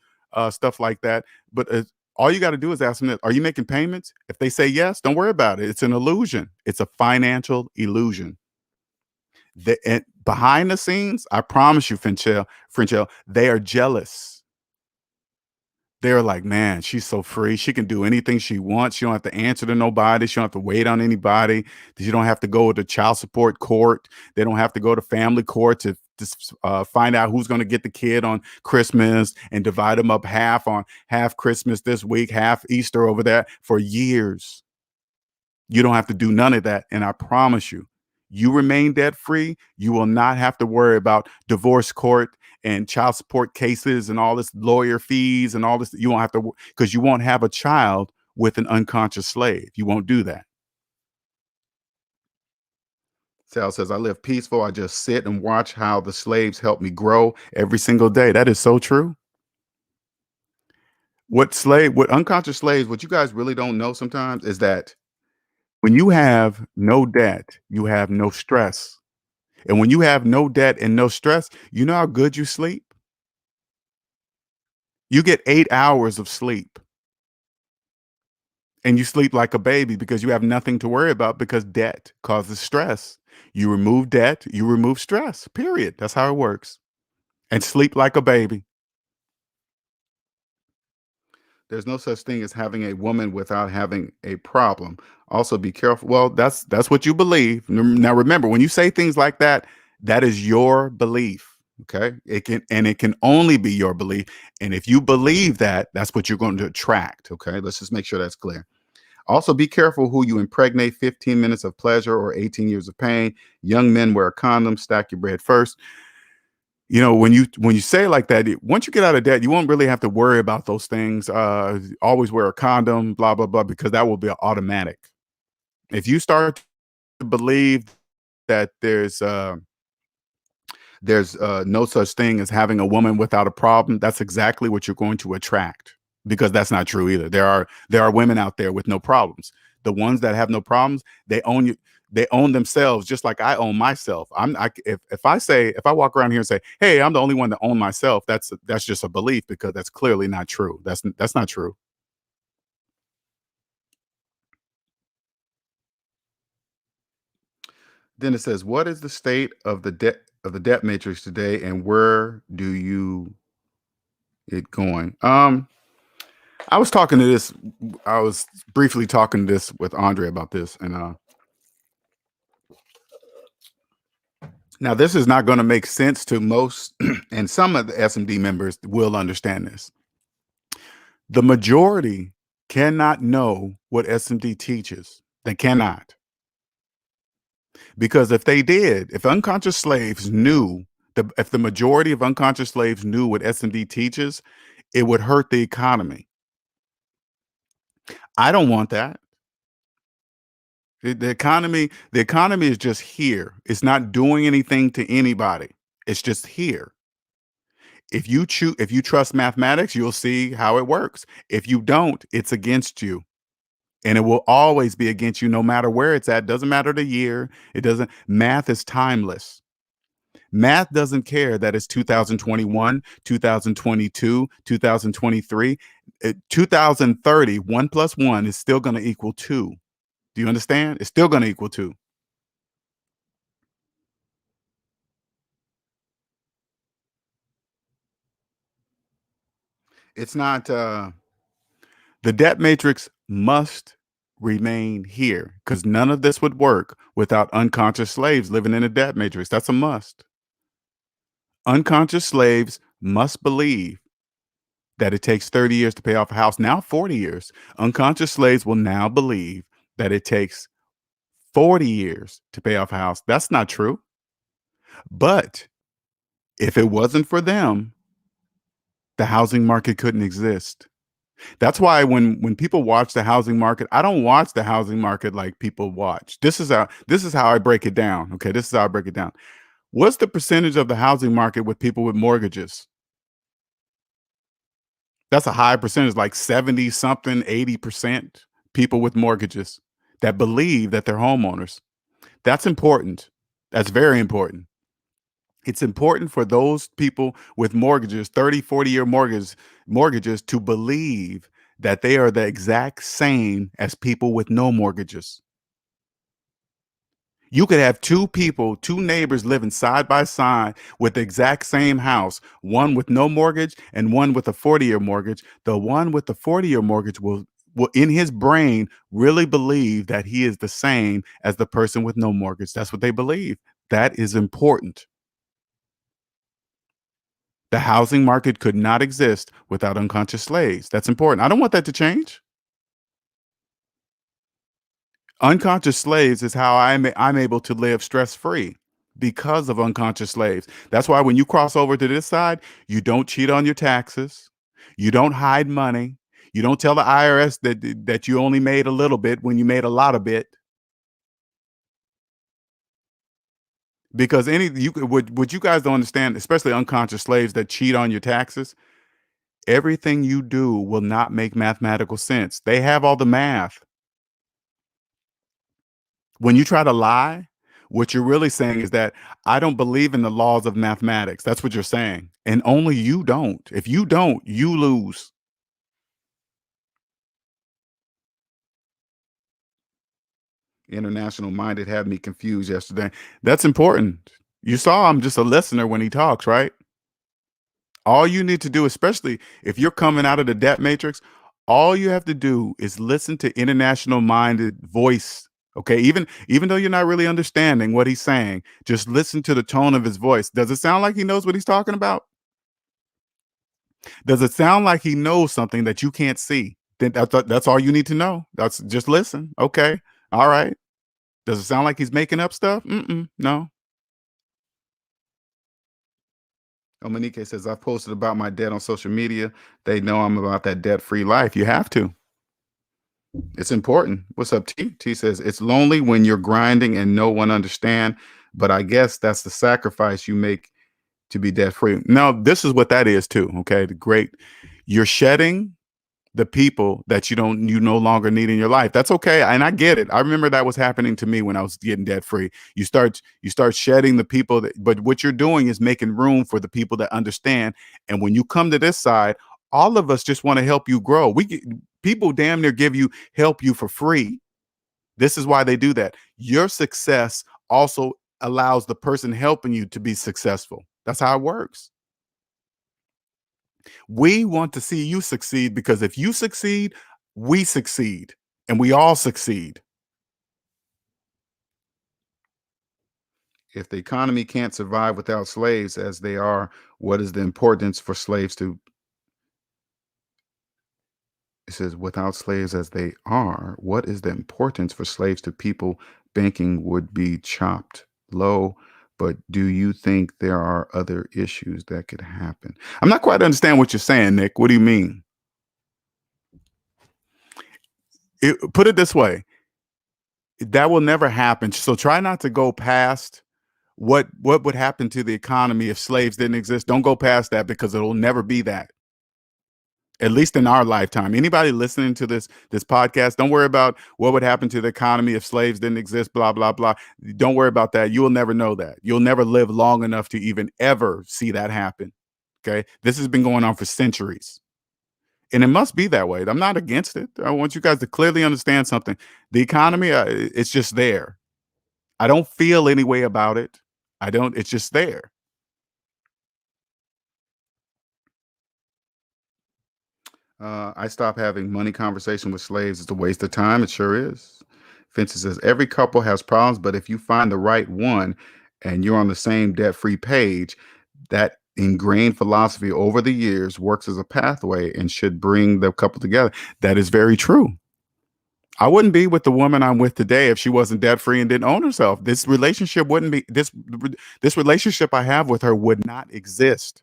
stuff like that. But all you got to do is ask them that, are you making payments? If they say yes, don't worry about it. It's an illusion. It's a financial illusion. Behind the scenes, I promise you, Frenchelle, they are jealous. They're like, man, she's so free. She can do anything she wants. She don't have to answer to nobody. She don't have to wait on anybody. She don't have to go to child support court. They don't have to go to family court to find out who's going to get the kid on Christmas and divide them up half Christmas this week, half Easter over there for years. You don't have to do none of that. And I promise you, you remain debt free. You will not have to worry about divorce court and child support cases and all this lawyer fees and all this. You won't have to, because you won't have a child with an unconscious slave. You won't do that. Sal says, I live peaceful. I just sit and watch how the slaves help me grow every single day. That is so true. What unconscious slaves, what you guys really don't know sometimes is that when you have no debt, you have no stress. And when you have no debt and no stress, you know how good you sleep? You get 8 hours of sleep and you sleep like a baby because you have nothing to worry about because debt causes stress. You remove debt, you remove stress, period. That's how it works. And sleep like a baby. There's no such thing as having a woman without having a problem. Also, be careful. Well, that's what you believe. Now, remember, when you say things like that, that is your belief. Okay, it can only be your belief. And if you believe that, that's what you're going to attract. Okay, let's just make sure that's clear. Also, be careful who you impregnate. 15 minutes of pleasure or 18 years of pain. Young men wear a condom. Stack your bread first. When you say it like that, once you get out of debt, you won't really have to worry about those things. Always wear a condom, blah blah blah, because that will be automatic. If you start to believe that there's no such thing as having a woman without a problem, that's exactly what you're going to attract. because that's not true either. There are women out there with no problems. The ones that have no problems, they own you. They own themselves just like I own myself. If I walk around here and say, "Hey, I'm the only one that own myself," that's just a belief because that's clearly not true. That's not true. Then it says, "What is the state of the debt matrix today, and where do you it going?" I was talking to this. I was briefly talking this with Andre about this, and now this is not going to make sense to most, and some of the SMD members will understand this. The majority cannot know what SMD teaches. They cannot, because if they did, if unconscious slaves knew if the majority of unconscious slaves knew what SMD teaches, it would hurt the economy. I don't want that. The economy is just here. It's not doing anything to anybody. It's just here. If you trust mathematics, you'll see how it works. If you don't, it's against you. And it will always be against you no matter where it's at. Doesn't matter the year. It doesn't Math is timeless. Math doesn't care that it's 2021, 2022, 2023, 2030. 1 plus 1 is still going to equal 2. Do you understand? It's still going to equal 2. It's not The debt matrix must remain here because none of this would work without unconscious slaves living in a debt matrix. That's a must. Unconscious slaves must believe that it takes 30 years to pay off a house, now 40 years. Unconscious slaves will now believe that it takes 40 years to pay off a house. That's not true. But if it wasn't for them, the housing market couldn't exist. That's why when people watch the housing market, I don't watch the housing market like people watch. This is how I break it down. Okay, this is how I break it down. What's the percentage of the housing market with people with mortgages? That's a high percentage, like 70 something, 80% people with mortgages that believe that they're homeowners. That's important. That's very important. It's important for those people with mortgages, 30, 40-year mortgages to believe that they are the exact same as people with no mortgages. You could have two neighbors living side by side with the exact same house, one with no mortgage and one with a 40-year mortgage. The one with the 40-year mortgage will in his brain really believe that he is the same as the person with no mortgage. That's what they believe. That is important. The housing market could not exist without unconscious slaves. That's important. I don't want that to change. Unconscious slaves is how I'm able to live stress free because of unconscious slaves. That's why when you cross over to this side, you don't cheat on your taxes, you don't hide money, you don't tell the IRS that you only made a little bit when you made a lot of bit. Because what you guys don't understand, especially unconscious slaves that cheat on your taxes, everything you do will not make mathematical sense. They have all the math. When you try to lie, what you're really saying is that I don't believe in the laws of mathematics. That's what you're saying. And only you don't. If you don't, you lose. International minded had me confused yesterday. That's important. You saw I'm just a listener when he talks, right? All you need to do, especially if you're coming out of the debt matrix, all you have to do is listen to international minded voice. Okay, even though you're not really understanding what he's saying, just listen to the tone of his voice. Does it sound like he knows what he's talking about? Does it sound like he knows something that you can't see? Then that's all you need to know. That's just listen. Okay, all right. Does it sound like he's making up stuff? No. Omanike says, I've posted about my debt on social media. They know I'm about that debt free life. You have to. It's important. What's up, T? T says, it's lonely when you're grinding and no one understand, but I guess that's the sacrifice you make to be debt free. Now, this is what that is too. Okay. The great, you're shedding. the people that you no longer need in your life. That's okay. And I get it. I remember that was happening to me when I was getting debt free. You start shedding the people but what you're doing is making room for the people that understand. And when you come to this side, all of us just want to help you grow. People damn near help you for free. This is why they do that. Your success also allows the person helping you to be successful. That's how it works. We want to see you succeed because if you succeed, we succeed and we all succeed. If the economy can't survive without slaves as they are, what is the importance for slaves to? It says, without slaves as they are, what is the importance for slaves to people? Banking would be chopped low. But do you think there are other issues that could happen? I'm not quite understand what you're saying, Nick. What do you mean? Put it this way. That will never happen. So try not to go past what would happen to the economy if slaves didn't exist. Don't go past that because it'll never be that. At least in our lifetime. Anybody listening to this podcast, don't worry about what would happen to the economy if slaves didn't exist, blah, blah, blah. Don't worry about that. You will never know that. You'll never live long enough to even ever see that happen. Okay. This has been going on for centuries. And it must be that way. I'm not against it. I want you guys to clearly understand something. The economy, it's just there. I don't feel any way about it. It's just there. I stopped having money conversation with slaves. It's a waste of time. It sure is. Fences says every couple has problems, but if you find the right one and you're on the same debt-free page, that ingrained philosophy over the years works as a pathway and should bring the couple together. That is very true. I wouldn't be with the woman I'm with today if she wasn't debt-free and didn't own herself. This relationship wouldn't be this relationship I have with her would not exist.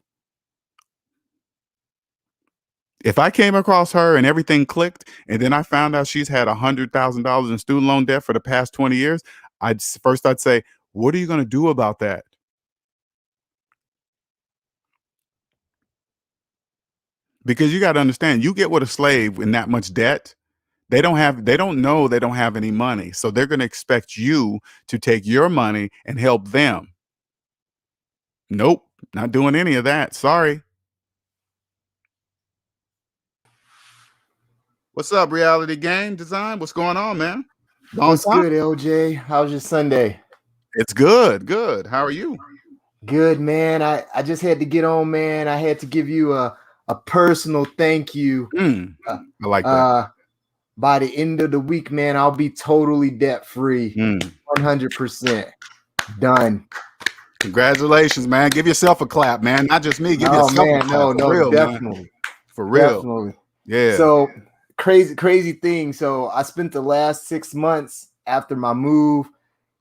If I came across her and everything clicked, and then I found out she's had $100,000 in student loan debt for the past 20 years, I'd say, what are you going to do about that? Because you got to understand, you get with a slave in that much debt, they don't know they don't have any money. So they're going to expect you to take your money and help them. Nope, not doing any of that. Sorry. What's up, Reality Game Design? What's going on, man? What's good, LJ? How's your Sunday? It's good. Good. How are you? Good, man. I just had to get on, man. I had to give you a personal thank you. I like that. By the end of the week, man, I'll be totally debt-free. 100% done. Congratulations, man. Give yourself a clap, man. Not just me. Give yourself a clap. No, real, definitely. Man. For real. Definitely. Yeah. So crazy thing. So I spent the last 6 months after my move,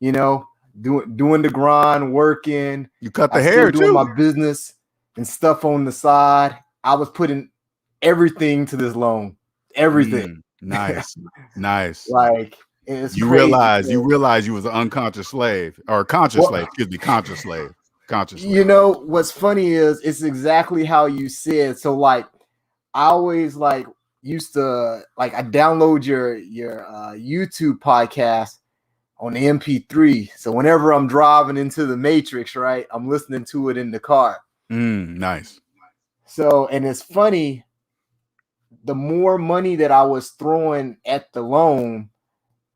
doing the grind, working. You cut the hair doing too. My business and stuff on the side. I was putting everything to this loan. Everything. Nice. Nice. Like it's you crazy, realize you was an unconscious slave or a conscious slave. Excuse me, conscious slave. Conscious slave. You know what's funny is it's exactly how you said. So like I always used to I download your YouTube podcast on the MP3. So whenever I'm driving into the Matrix, right, I'm listening to it in the car. Nice. So, and it's funny, the more money that I was throwing at the loan,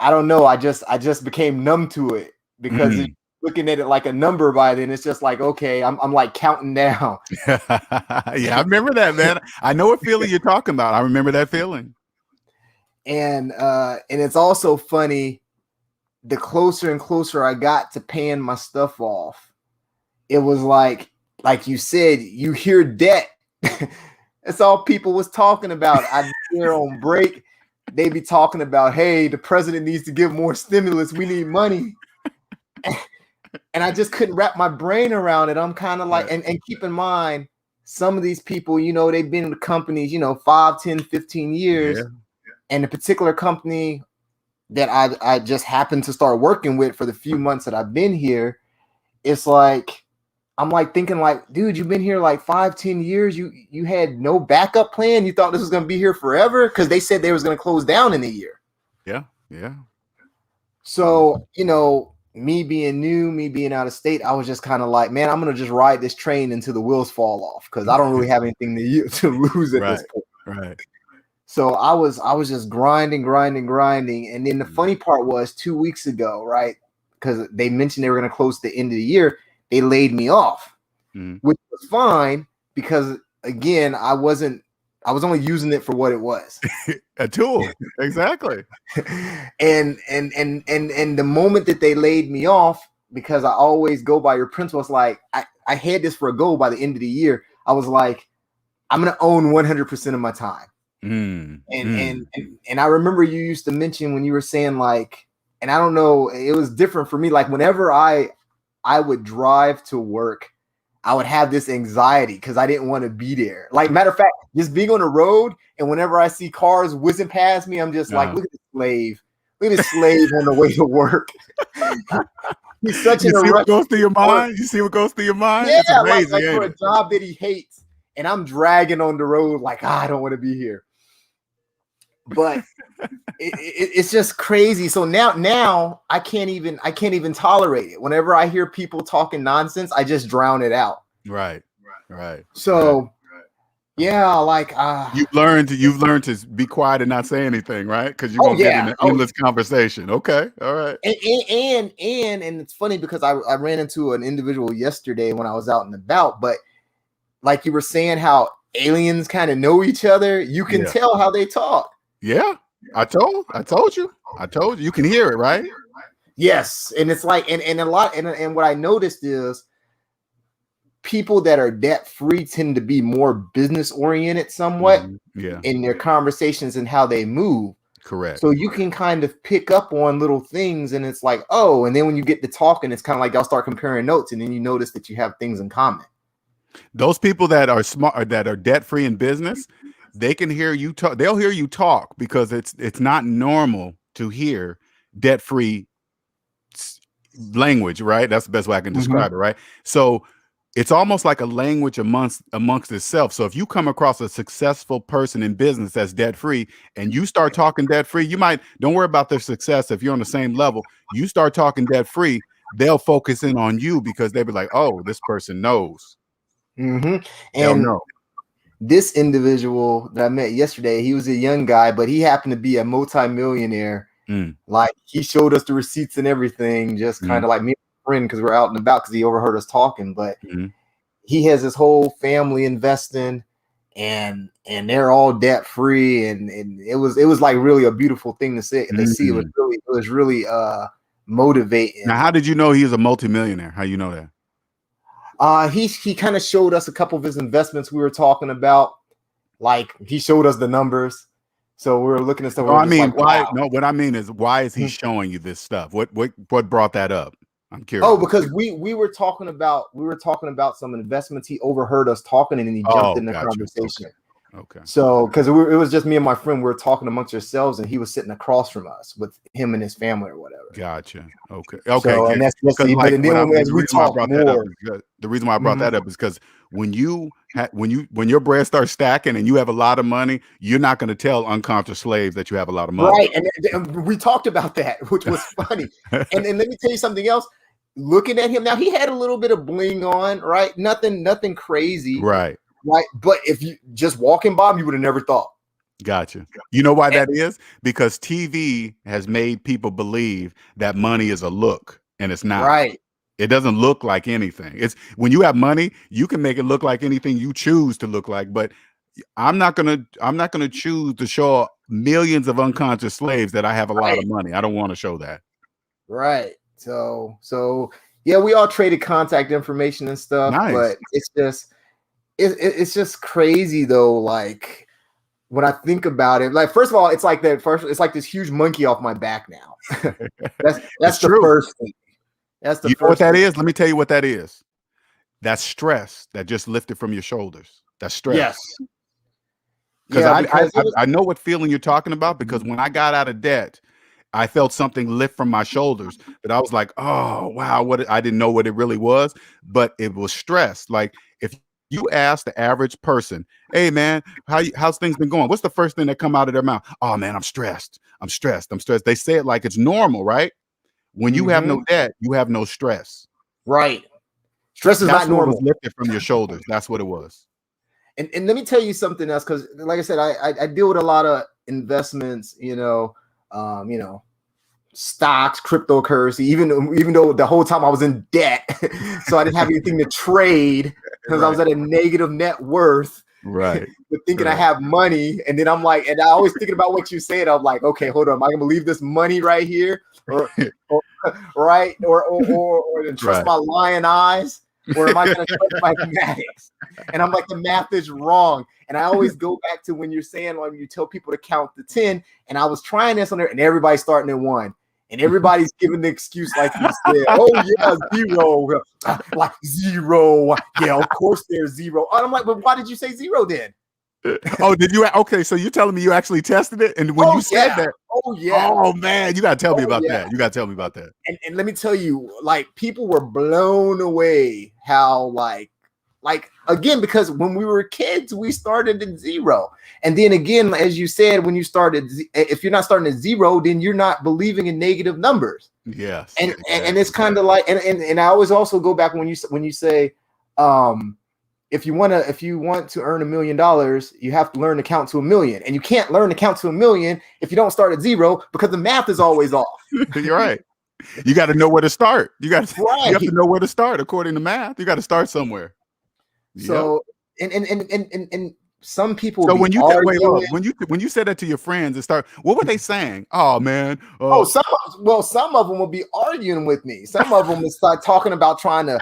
I don't know, I just became numb to it because looking at it like a number by then, it's just like, okay, I'm like counting down. Yeah, I remember that, man. I know what feeling you're talking about. I remember that feeling. And it's also funny, the closer and closer I got to paying my stuff off, it was like you said, you hear debt. That's all people was talking about. I hear on break, they be talking about, hey, the president needs to give more stimulus. We need money. And I just couldn't wrap my brain around it. I'm kind of like, and keep in mind, some of these people, they've been with companies, 5, 10, 15 years. Yeah. And the particular company that I just happened to start working with for the few months that I've been here, it's like I'm like thinking like, dude, you've been here like 5, 10 years. You had no backup plan. You thought this was gonna be here forever because they said they was gonna close down in a year. Yeah. Yeah. So, me being new, me being out of state, I was just kind of like, man, I'm gonna just ride this train until the wheels fall off because I don't really have anything to lose at this point. Right. So I was just grinding, and then the funny part was 2 weeks ago, right? Because they mentioned they were gonna close at the end of the year. They laid me off, which was fine because again, I was only using it for what it was. A tool. Exactly. and the moment that they laid me off, because I always go by your principles, like I had this for a goal by the end of the year. I was like, I'm gonna own 100% of my time. And I remember you used to mention when you were saying like, and I don't know, it was different for me. Like whenever I would drive to work, I would have this anxiety because I didn't want to be there. Like, matter of fact, just being on the road, and whenever I see cars whizzing past me, I'm just like, look at the slave. Look at the slave on the way to work. He's such you see what goes through your mind? You see what goes through your mind? Yeah, it's amazing, like for a job that he hates, and I'm dragging on the road like, I don't want to be here. But it's just crazy. So now I can't even tolerate it. Whenever I hear people talking nonsense, I just drown it out. Right. So yeah, like you've learned to be quiet and not say anything, right? Because you're gonna get in an endless conversation. Okay, all right. And it's funny because I ran into an individual yesterday when I was out and about, but like you were saying how aliens kind of know each other, you can tell how they talk. Yeah, I told you. You can hear it, right? Yes, and it's like, and a lot, and what I noticed is people that are debt free tend to be more business oriented, somewhat, in their conversations and how they move. Correct. So you can kind of pick up on little things, and it's like, oh, and then when you get to talking, it's kind of like y'all start comparing notes, and then you notice that you have things in common. Those people that are smart, that are debt free in business, they can hear you talk. They'll hear you talk because it's not normal to hear debt free language, right? That's the best way I can describe it, right? So it's almost like a language amongst itself. So if you come across a successful person in business that's debt free and you start talking debt free, don't worry about their success. If you're on the same level, you start talking debt free, they'll focus in on you because they'll be like, oh, this person knows. And know. This individual that I met yesterday, he was a young guy, but he happened to be a multi-millionaire. Like he showed us the receipts and everything, just kind of like me and my friend, because we're out and about, because he overheard us talking. But he has his whole family investing, and they're all debt free, and it was like really a beautiful thing to see. It was really motivating. Now, how did you know he was a multimillionaire? How you know that? He kind of showed us a couple of his investments we were talking about. Like he showed us the numbers, so we were looking at stuff. I mean, like, why? Wow. No, what I mean is, why is he showing you this stuff? What brought that up? I'm curious. Oh, because we were talking about some investments. He overheard us talking, and then he jumped in the conversation. Okay. So, because it was just me and my friend, we were talking amongst ourselves, and he was sitting across from us with him and his family or whatever. Gotcha. Okay. So, and that's just the reason why I brought that up is because when your bread starts stacking and you have a lot of money, you're not going to tell unconscious slaves that you have a lot of money. Right. And we talked about that, which was funny. and let me tell you something else. Looking at him now, he had a little bit of bling on, right? Nothing crazy. Right. Right. But if you just walking by him, you would have never thought. Gotcha. You know why that is? Because TV has made people believe that money is a look, and it's not. Right. It doesn't look like anything. It's when you have money, you can make it look like anything you choose to look like. But I'm not gonna choose to show millions of unconscious slaves that I have a lot of money. I don't want to show that. Right. So yeah, we all traded contact information and stuff, but it's just crazy though. Like when I think about it, like first of all, it's like this huge monkey off my back now. that's the first thing. That's the first. You know what that is? Let me tell you what that is. That's stress that just lifted from your shoulders. That's stress. Yes. Because I know what feeling you're talking about, because when I got out of debt, I felt something lift from my shoulders that I was like, oh, wow, I didn't know what it really was, but it was stress. Like if you ask the average person, hey man, how's things been going? What's the first thing that come out of their mouth? Oh man, I'm stressed. I'm stressed. I'm stressed. They say it like it's normal, right? When you have no debt, you have no stress. Right. Stress is That's not what was normal. lifted from your shoulders. That's what it was. And let me tell you something else, because like I said, I deal with a lot of investments, stocks, cryptocurrency, even though the whole time I was in debt, so I didn't have anything to trade because I was at a negative net worth. Right. But thinking I have money, and then I'm like, and I always thinking about what you said. I'm like, okay, hold on, am I gonna leave this money right here, or right, or trust my lion eyes, or am I gonna trust mathematics? And I'm like, the math is wrong. And I always go back to when you're saying, when you tell people to count to 10, and I was trying this on there, and everybody's starting at 1. And everybody's giving the excuse like you said, oh yeah, 0, like 0. Yeah, of course there's 0. And I'm like, but why did you say 0 then? Oh, did you? Okay, so you're telling me you actually tested it, and when you said that, oh man, you gotta tell me about that. You gotta tell me about that. And let me tell you, like, people were blown away how like again, because when we were kids, we started at 0. And then again, as you said, when you started, if you're not starting at 0, then you're not believing in negative numbers. Yes. And it's kind of like, and I always also go back when you say, if you want to earn $1 million, you have to learn to count to 1 million. And you can't learn to count to 1 million if you don't start at 0, because the math is always off. You're right. You got to know where to start. You have to know where to start according to math. You got to start somewhere. So and some people. So when you when you said that to your friends and what were they saying? Oh man. Some of them will be arguing with me. Some of them will start talking about trying to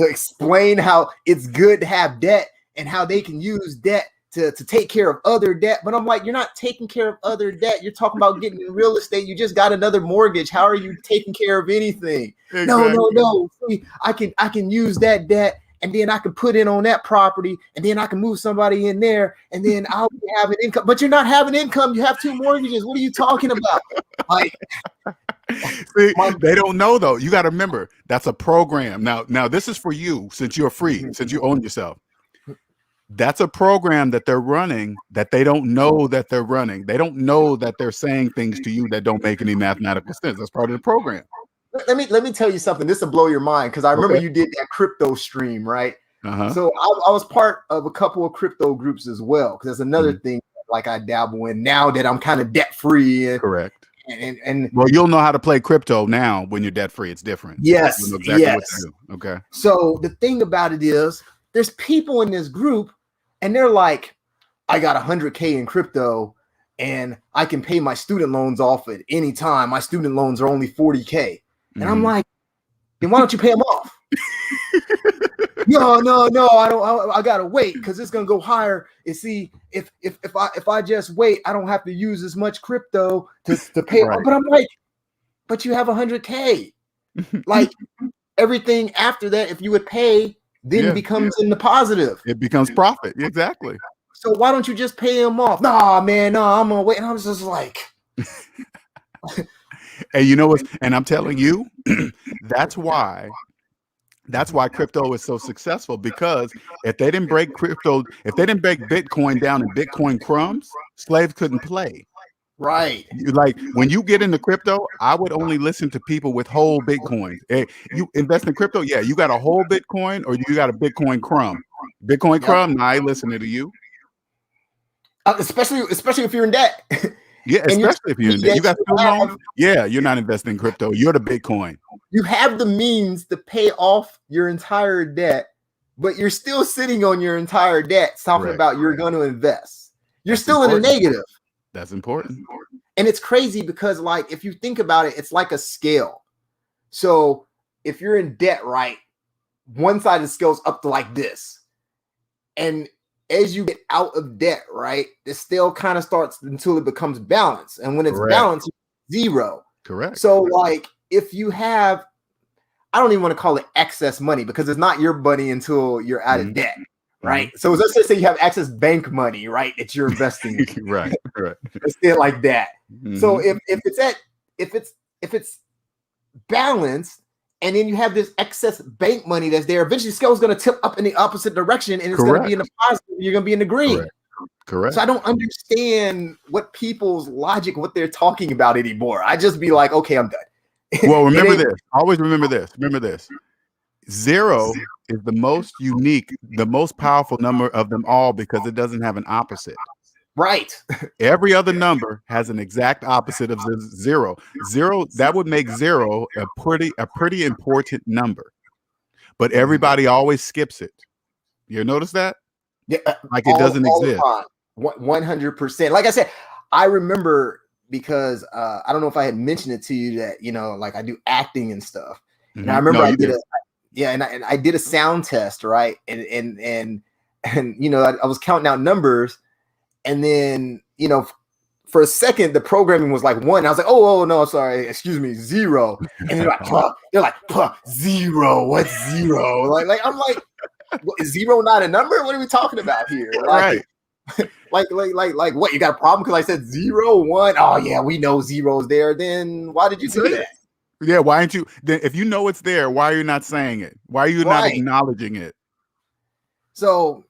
explain how it's good to have debt and how they can use debt to take care of other debt. But I'm like, you're not taking care of other debt. You're talking about getting in real estate. You just got another mortgage. How are you taking care of anything? Exactly. No. See, I can use that debt, and then I can put in on that property, and then I can move somebody in there, and then I'll have an income. But you're not having income. You have 2 mortgages. What are you talking about? Like, see, they don't know though. You got to remember, that's a program. Now this is for you, since you're free, since you own yourself. That's a program that they're running that they don't know that they're running. They don't know that they're saying things to you that don't make any mathematical sense. That's part of the program. Let me tell you something. This will blow your mind, because I remember you did that crypto stream, right? So I was part of a couple of crypto groups as well, because that's another thing like I dabble in now that I'm kind of debt free. Correct. And well, you'll know how to play crypto now when you're debt free. It's different. Yes. You'll know exactly what to do. Okay. So the thing about it is, there's people in this group, and they're like, I got 100K in crypto, and I can pay my student loans off at any time. My student loans are only 40K. And I'm like, then why don't you pay them off? No, I don't. I gotta wait, because it's gonna go higher. And see, if I just wait, I don't have to use as much crypto to pay. Right. But I'm like, but you have 100K. Like, everything after that, if you would pay, then becomes in the positive. It becomes profit. Exactly. So why don't you just pay them off? Nah, man, no, I'm gonna wait. And I was just like. And you know what? And I'm telling you, that's why crypto is so successful, because if they didn't break Bitcoin down in Bitcoin crumbs, slaves couldn't play. Right. Like, when you get into crypto, I would only listen to people with whole Bitcoin. Hey, you invest in crypto, yeah, you got a whole Bitcoin or you got a Bitcoin crumb. Bitcoin crumb, nah, I ain't listening to you. Especially if you're in debt. Yeah, especially if you're in debt. You got student loans? Yeah, you're not investing in crypto. You're the Bitcoin. You have the means to pay off your entire debt, but you're still sitting on your entire debt, talking about you're going to invest. You're still in a negative. That's important. And it's crazy because, like, if you think about it, it's like a scale. So if you're in debt, right, one side of the scale is up to like this. And as you get out of debt, right, the scale kind of starts until it becomes balanced. And when it's balanced, it's 0. Correct. So, like, if you have, I don't even want to call it excess money, because it's not your money until you're out of debt, right? So let's just say you have excess bank money, right, that you're investing in. Right. Let's say it like that. So if it's at if it's balanced, and then you have this excess bank money that's there, eventually the scale is going to tip up in the opposite direction, and it's going to be in the positive. You're going to be in the green. Correct. So I don't understand what people's logic, what they're talking about anymore. I just be like, okay, I'm done. Well, remember this. Always remember this. Remember this. 0 is the most unique, the most powerful number of them all because it doesn't have an opposite. Right. Every other number has an exact opposite of 0. 0, that would make 0 a pretty important number. But everybody always skips it. You notice that? Yeah, like it doesn't exist. 100%. Like I said, I remember because I don't know if I had mentioned it to you that, you know, like I do acting and stuff. Mm-hmm. And I remember I did a sound test, right? And you know, I was counting out numbers, and then, you know, for a second the programming was like 1. I was like, oh no, sorry, excuse me, 0. And they're like, 0. What's 0? Like I'm like, is 0 not a number? What are we talking about here? Like, right. like what? You got a problem because I said 0, 1? Oh yeah, we know 0's there. Then why did you do that? Yeah, why aren't you? Then if you know it's there, why are you not saying it? Why are you not acknowledging it? So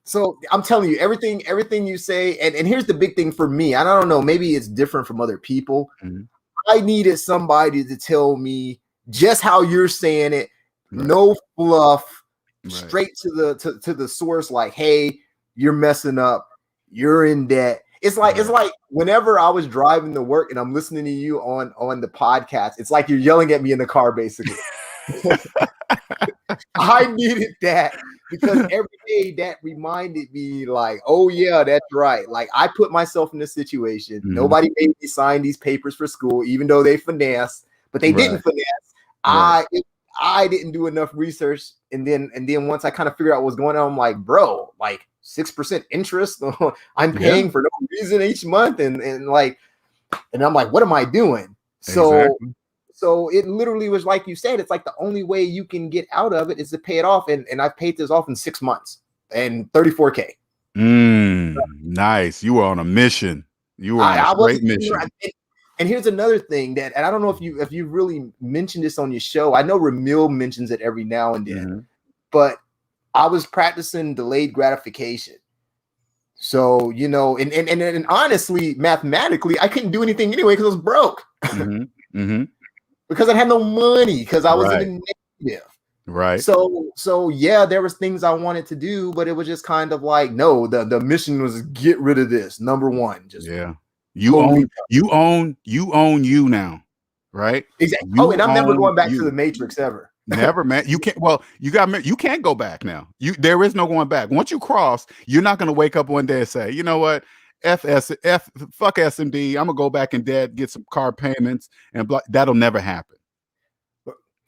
I'm telling you, everything you say, and here's the big thing for me. I don't know, maybe it's different from other people. Mm-hmm. I needed somebody to tell me just how you're saying it, no fluff, straight to the source. Like, hey, you're messing up, you're in debt. It's like whenever I was driving to work and I'm listening to you on the podcast, it's like you're yelling at me in the car, basically. I needed that because every day that reminded me, like, oh yeah, that's right. Like, I put myself in this situation. Mm-hmm. Nobody made me sign these papers for school, even though they finessed, but they didn't finesse. Right. I didn't do enough research, and then once I kind of figured out what was going on, I'm like, bro, like 6% interest I'm paying for no reason each month, and I'm like, what am I doing? Exactly. So it literally was like you said, it's like the only way you can get out of it is to pay it off, and I've paid this off in 6 months and $34K. Nice. You were on a mission. You were on a great mission. And here's another thing that, and I don't know if you really mentioned this on your show. I know Ramil mentions it every now and then, but I was practicing delayed gratification. So, you know, and honestly, mathematically, I couldn't do anything anyway because I was broke. Because I had no money, because I was in the negative. Right. So yeah, there was things I wanted to do, but it was just kind of like, no, the mission was get rid of this. Number one, just You own you now, right? Exactly. And I'm never going back to the Matrix ever. Never, man. You can't. Well, you can't go back now. There is no going back. Once you cross, you're not going to wake up one day and say, you know what, fuck SMD. I'm gonna go back in debt, get some car payments, and blah. That'll never happen.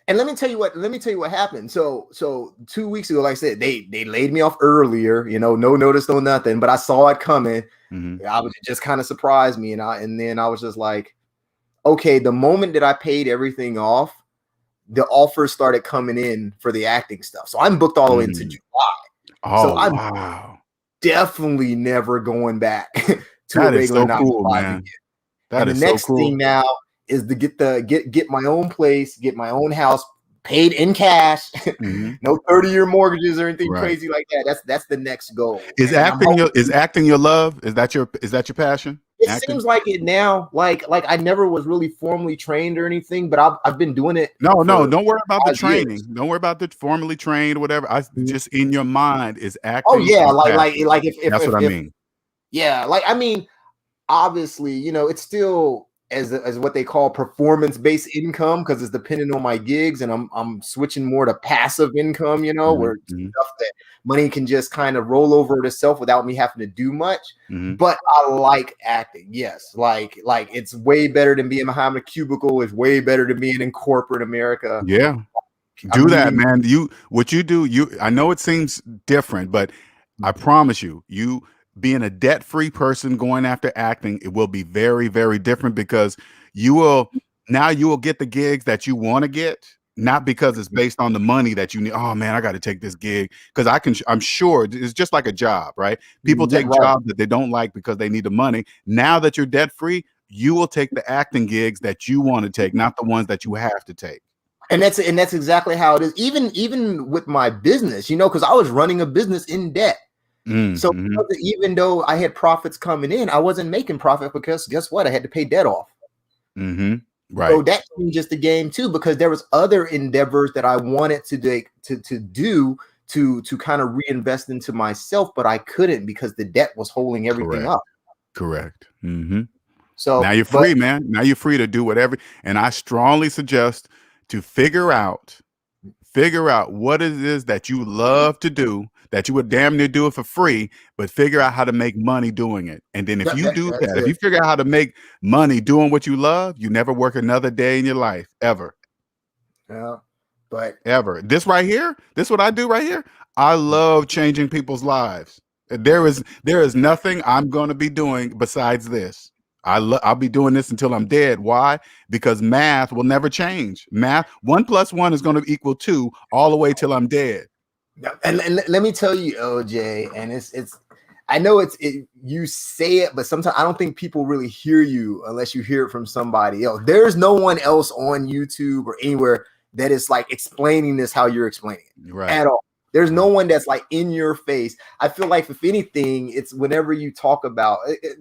And let me tell you what happened. So 2 weeks ago, like I said, they laid me off earlier. You know, no notice, no nothing, but I saw it coming. It just kind of surprised me, and then I was just like, okay. The moment that I paid everything off, the offers started coming in for the acting stuff. So I'm booked all the way into July. Oh, so I'm definitely never going back to a regular 9 to 5 again. That is so cool. The next thing now is to get my own place, get my own house, paid in cash, no 30-year mortgages or anything crazy like that. That's the next goal. Is acting your love? Is that your passion? It seems like it now. Like I never was really formally trained or anything, but I've been doing it. No, don't worry about the training. Years. Don't worry about the formally trained or whatever. Just in your mind is acting. Oh yeah, like if that's what I mean. Yeah, like I mean, obviously, you know, it's still as what they call performance-based income because it's dependent on my gigs, and I'm switching more to passive income, you know, where stuff that money can just kind of roll over itself without me having to do much. But I like acting, yes. Like it's way better than being behind a cubicle. It's way better than being in corporate America. Yeah. Do that, man. What you do, I know it seems different, but I promise you, being a debt-free person going after acting, it will be very, very different because you will get the gigs that you want to get, not because it's based on the money that you need. Oh man, I got to take this gig because I'm sure it's just like a job, right? People take jobs that they don't like because they need the money. Now that you're debt-free, you will take the acting gigs that you want to take, not the ones that you have to take. And that's exactly how it is. Even with my business, because I was running a business in debt. So even though I had profits coming in, I wasn't making profit because guess what? I had to pay debt off. Right. So that changes the game too, because there was other endeavors that I wanted to do to kind of reinvest into myself, but I couldn't because the debt was holding everything up. Correct. So now you're free, man. Now you're free to do whatever. And I strongly suggest to figure out what it is that you love to do, that you would damn near do it for free, but figure out how to make money doing it. And then if you do that, if you figure out how to make money doing what you love, you never work another day in your life, ever. Yeah. But ever. This right here, this what I do right here. I love changing people's lives. There is nothing I'm going to be doing besides this. I'll be doing this until I'm dead. Why? Because math will never change. Math, 1 + 1 is going to equal 2 all the way till I'm dead. And let me tell you, OJ, and it's I know you say it, but sometimes I don't think people really hear you unless you hear it from somebody else. There's no one else on YouTube or anywhere that is like explaining this how you're explaining it at all. There's no one that's like in your face. I feel like if anything, it's whenever you talk about it,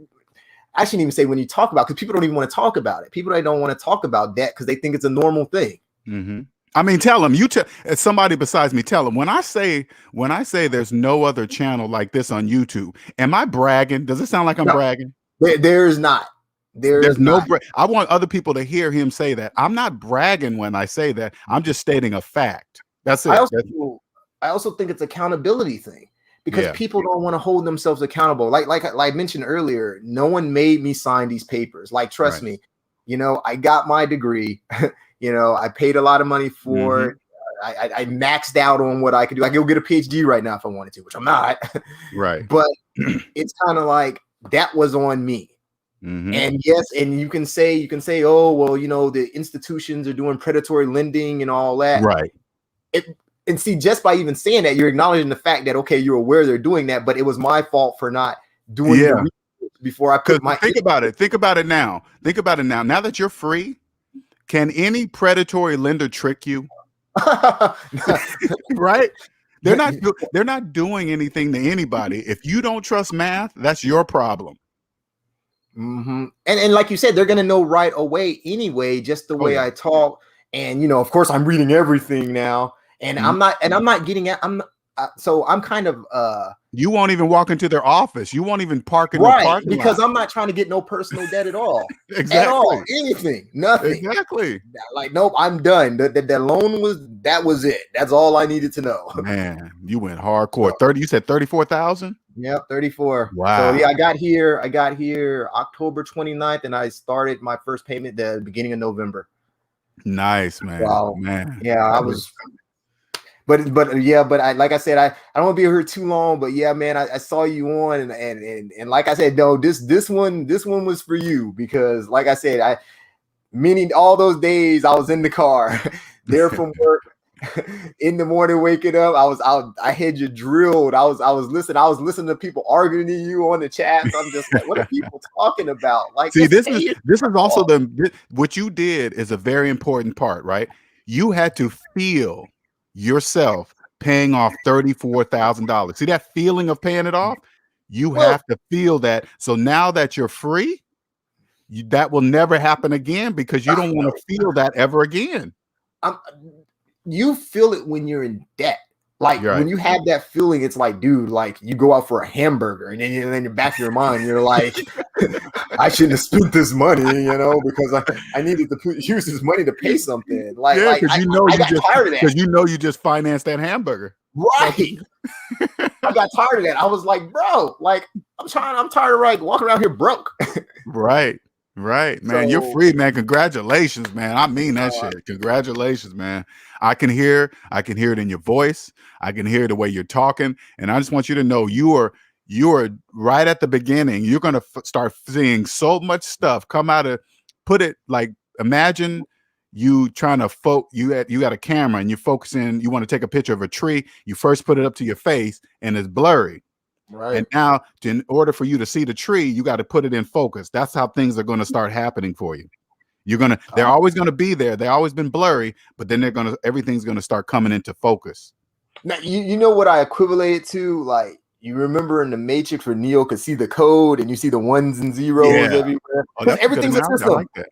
I shouldn't even say when you talk about, because people don't even want to talk about it. People don't want to talk about debt because they think it's a normal thing. I mean, tell them, somebody besides me, tell them when I say there's no other channel like this on YouTube, am I bragging? Does it sound like I'm bragging? There's not. There's no. I want other people to hear him say that. I'm not bragging when I say that. I'm just stating a fact. That's it. I also think it's accountability thing, because people don't want to hold themselves accountable. Like I mentioned earlier, no one made me sign these papers. Like, trust me, I got my degree. I paid a lot of money for it. I maxed out on what I could do. I could go get a PhD right now if I wanted to, which I'm not. Right. But it's kind of like that was on me. And yes, and you can say, oh, well, the institutions are doing predatory lending and all that. Right. And see, just by even saying that, you're acknowledging the fact that, okay, you're aware they're doing that, but it was my fault for not doing the research before I put my. Think about it. Think about it now. Now that you're free, can any predatory lender trick you? Right? They're not doing anything to anybody. If you don't trust math, that's your problem. And like you said, they're gonna know right away anyway, just the way I talk. And of course, I'm reading everything now, and I'm not getting at. So I'm kind of you won't even walk into their office. You won't even park in the parking lot. Because I'm not trying to get no personal debt at all. Exactly. At all. Anything. Nothing. Exactly. Like, nope, I'm done. That loan was it. That's all I needed to know. Man, you went hardcore. 30, you said 34,000? Yep, 34. Wow. So yeah, I got here October 29th, and I started my first payment the beginning of November. Nice, man. Wow. Man. Yeah, I was. But I, like I said, I don't want to be here too long. But yeah, man, I saw you on, and like I said, no, this one was for you, because like I said, all those days I was in the car there from work in the morning, waking up. I had you drilled. I was listening to people arguing to you on the chats. I'm just like, what are people talking about? Like, see, this is also what you did is a very important part, right? You had to feel yourself paying off $34,000. See that feeling of paying it off? You have to feel that. So now that you're free, that will never happen again, because you don't want to feel that ever again. You feel it when you're in debt. Like when you have that feeling, it's like, dude, like you go out for a hamburger, and then in the back of your mind, you're like, I shouldn't have spent this money, because I needed to use this money to pay something. Like, because you just financed that hamburger. Right. I got tired of that. I was like, bro, like I'm tired of like walking around here broke. Right, man. You're free, man. Congratulations, man. I mean that shit. Congratulations, man. I can hear it in your voice. I can hear the way you're talking. And I just want you to know you are right at the beginning. You're going to start seeing so much stuff come out of, put it like, imagine you trying to you got a camera and you're focusing, you want to take a picture of a tree. You first put it up to your face and it's blurry. Right. And now, in order for you to see the tree, you got to put it in focus. That's how things are going to start happening for you. They're always going to be there. They've always been blurry, but then everything's going to start coming into focus. Now, you know what I equivalent to? Like, you remember in the Matrix where Neo could see the code and you see the ones and zeros everywhere? Oh, Because that's a good everything's a analogy. I system. like that.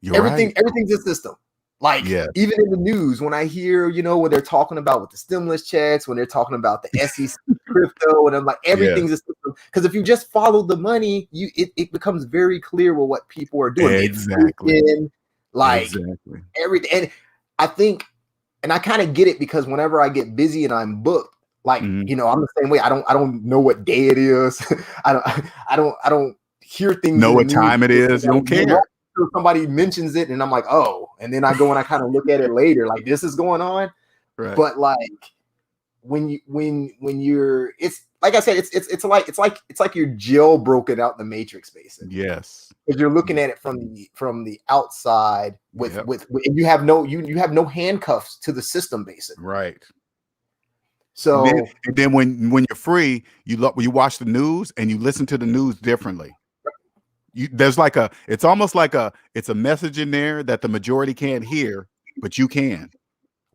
You're right. Everything's a system. Like, even in the news, when I hear, when they're talking about with the stimulus checks, when they're talking about the SEC crypto, and I'm like, everything's a system. Because if you just follow the money, it becomes very clear what people are doing. Exactly. Everything. And I think, and I kind of get it, because whenever I get busy and I'm booked, like, I'm the same way. I don't know what day it is. I don't hear things. Know what time it is. You don't care. Somebody mentions it and I'm like, oh, and then I go and I kind of look at it later, like, this is going on. Right. But like when you're, it's like I said, it's like you're jailbroken out in the Matrix, basically. Yes. Because you're looking at it from the outside with and you have no handcuffs to the system, basically. Right. So and then when you're free, you watch the news and you listen to the news differently. It's almost like it's a message in there that the majority can't hear, but you can.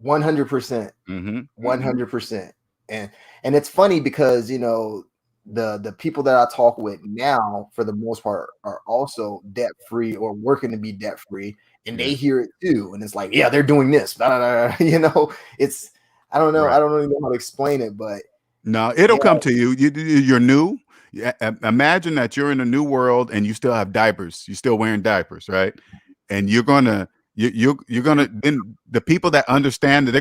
100%. 100%. And it's funny because, the people that I talk with now, for the most part, are also debt free or working to be debt free, and they hear it too. And it's like, yeah, they're doing this. Blah, blah, blah. It's, I don't know. Right. I don't really know how to explain it, but no, it'll come to you. You're new. Imagine that you're in a new world and you still have diapers. You're still wearing diapers, right? And you're gonna then the people that understand that they're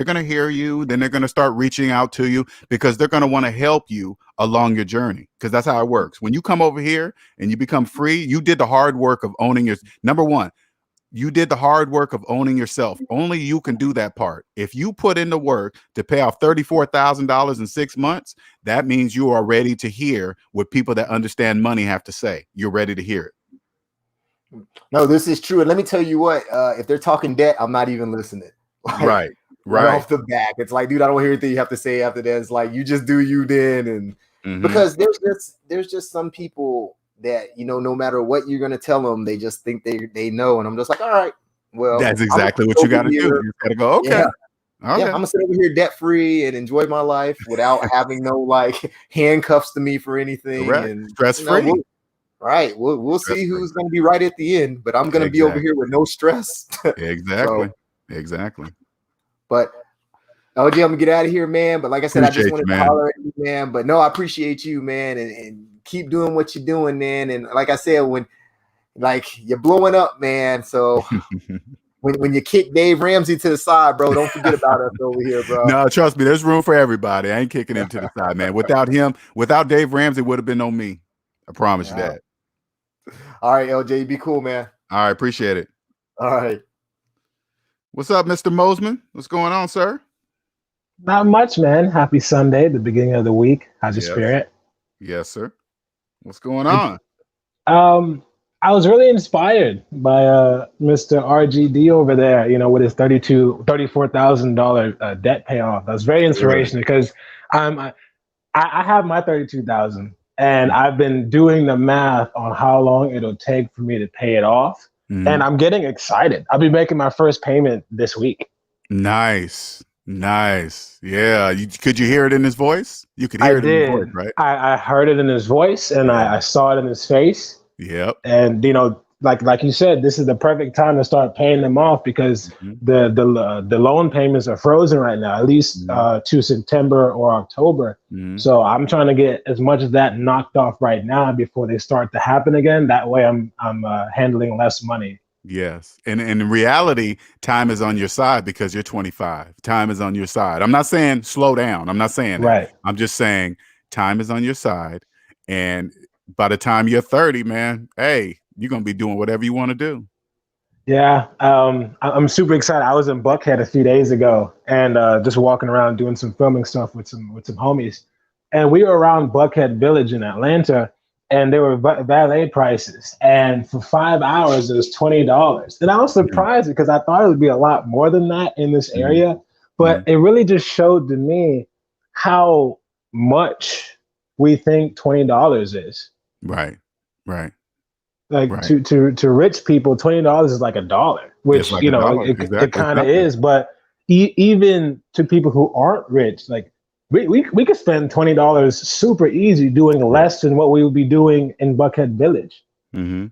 gonna hear you. Then they're gonna start reaching out to you because they're gonna want to help you along your journey. Because that's how it works. When you come over here and you become free, you did the hard work of owning your number one. You did the hard work of owning yourself. Only you can do that part. If you put in the work to pay off $34,000 in 6 months, that means you are ready to hear what people that understand money have to say. You're ready to hear it. No, this is true. And let me tell you what, if they're talking debt, I'm not even listening. Like, right off the back. It's like, dude, I don't hear anything you have to say after that. It's like, you just do you then. And because there's just some people that, no matter what you're going to tell them, they just think they know. And I'm just like, all right, well, that's exactly what you got to do. You got to go, okay. Yeah. Okay. Yeah, I'm gonna sit over here debt free and enjoy my life without having no handcuffs to me for anything. Correct. And stress free. We'll see who's gonna be right at the end, but I'm gonna be over here with no stress. Exactly. But LG, I'm gonna get out of here, man. But like I said, Appreciate I just wanted to holler at you, man. But no, I appreciate you, man, and keep doing what you're doing, man. And like I said, when you're blowing up, man. So when you kick Dave Ramsey to the side, bro, don't forget about us over here, bro. No, trust me, there's room for everybody. I ain't kicking him to the side, man. Without Dave Ramsey, would have been on me. I promise you that. All right, LJ, be cool, man. All right, appreciate it. All right. What's up, Mr. Mosman? What's going on, sir? Not much, man. Happy Sunday, the beginning of the week. How's your spirit? Yes, sir. What's going on? I was really inspired by Mr. RGD over there, with his $34,000 debt payoff. That was very inspirational because I have my $32,000 and I've been doing the math on how long it'll take for me to pay it off. And I'm getting excited. I'll be making my first payment this week. Nice. Yeah. Could you hear it in his voice? You could hear it in his voice, right? I heard it in his voice and I saw it in his face. Yep. And like you said, this is the perfect time to start paying them off because the loan payments are frozen right now, at least to September or October. So I'm trying to get as much of that knocked off right now before they start to happen again. That way I'm handling less money. Yes. And in reality, time is on your side because you're 25. Time is on your side. I'm not saying slow down. I'm not saying right. That. I'm just saying time is on your side. And by the time you're 30, man, hey, you're going to be doing whatever you want to do. Yeah. I'm super excited. I was in Buckhead a few days ago and just walking around doing some filming stuff with some homies. And we were around Buckhead Village in Atlanta and there were valet prices. And for 5 hours, it was $20. And I was surprised because I thought it would be a lot more than that in this area. But it really just showed to me how much we think $20 is. Right. Right. Like Right. to rich people, $20 is like $1, It's which like a dollar. it Exactly. It's kind of nothing. is. But even to people who aren't rich, like we could spend $20 super easy doing Correct. less than what we would be doing in Buckhead Village. Mm-hmm.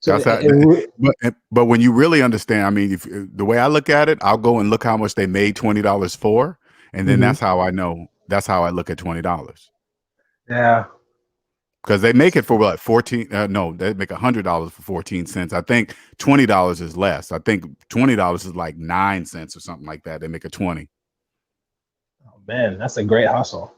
So That's how. But when you really understand, I mean, if the way I look at it, I'll go and look how much they made $20 for, and then Mhm. that's how I know. That's how I look at $20. Yeah. Because they make it for what, 14? No, they make $100 for 14 cents. I think $20 is less. I think $20 is like 9 cents or something like that. They make a 20. Oh man, that's a great hustle.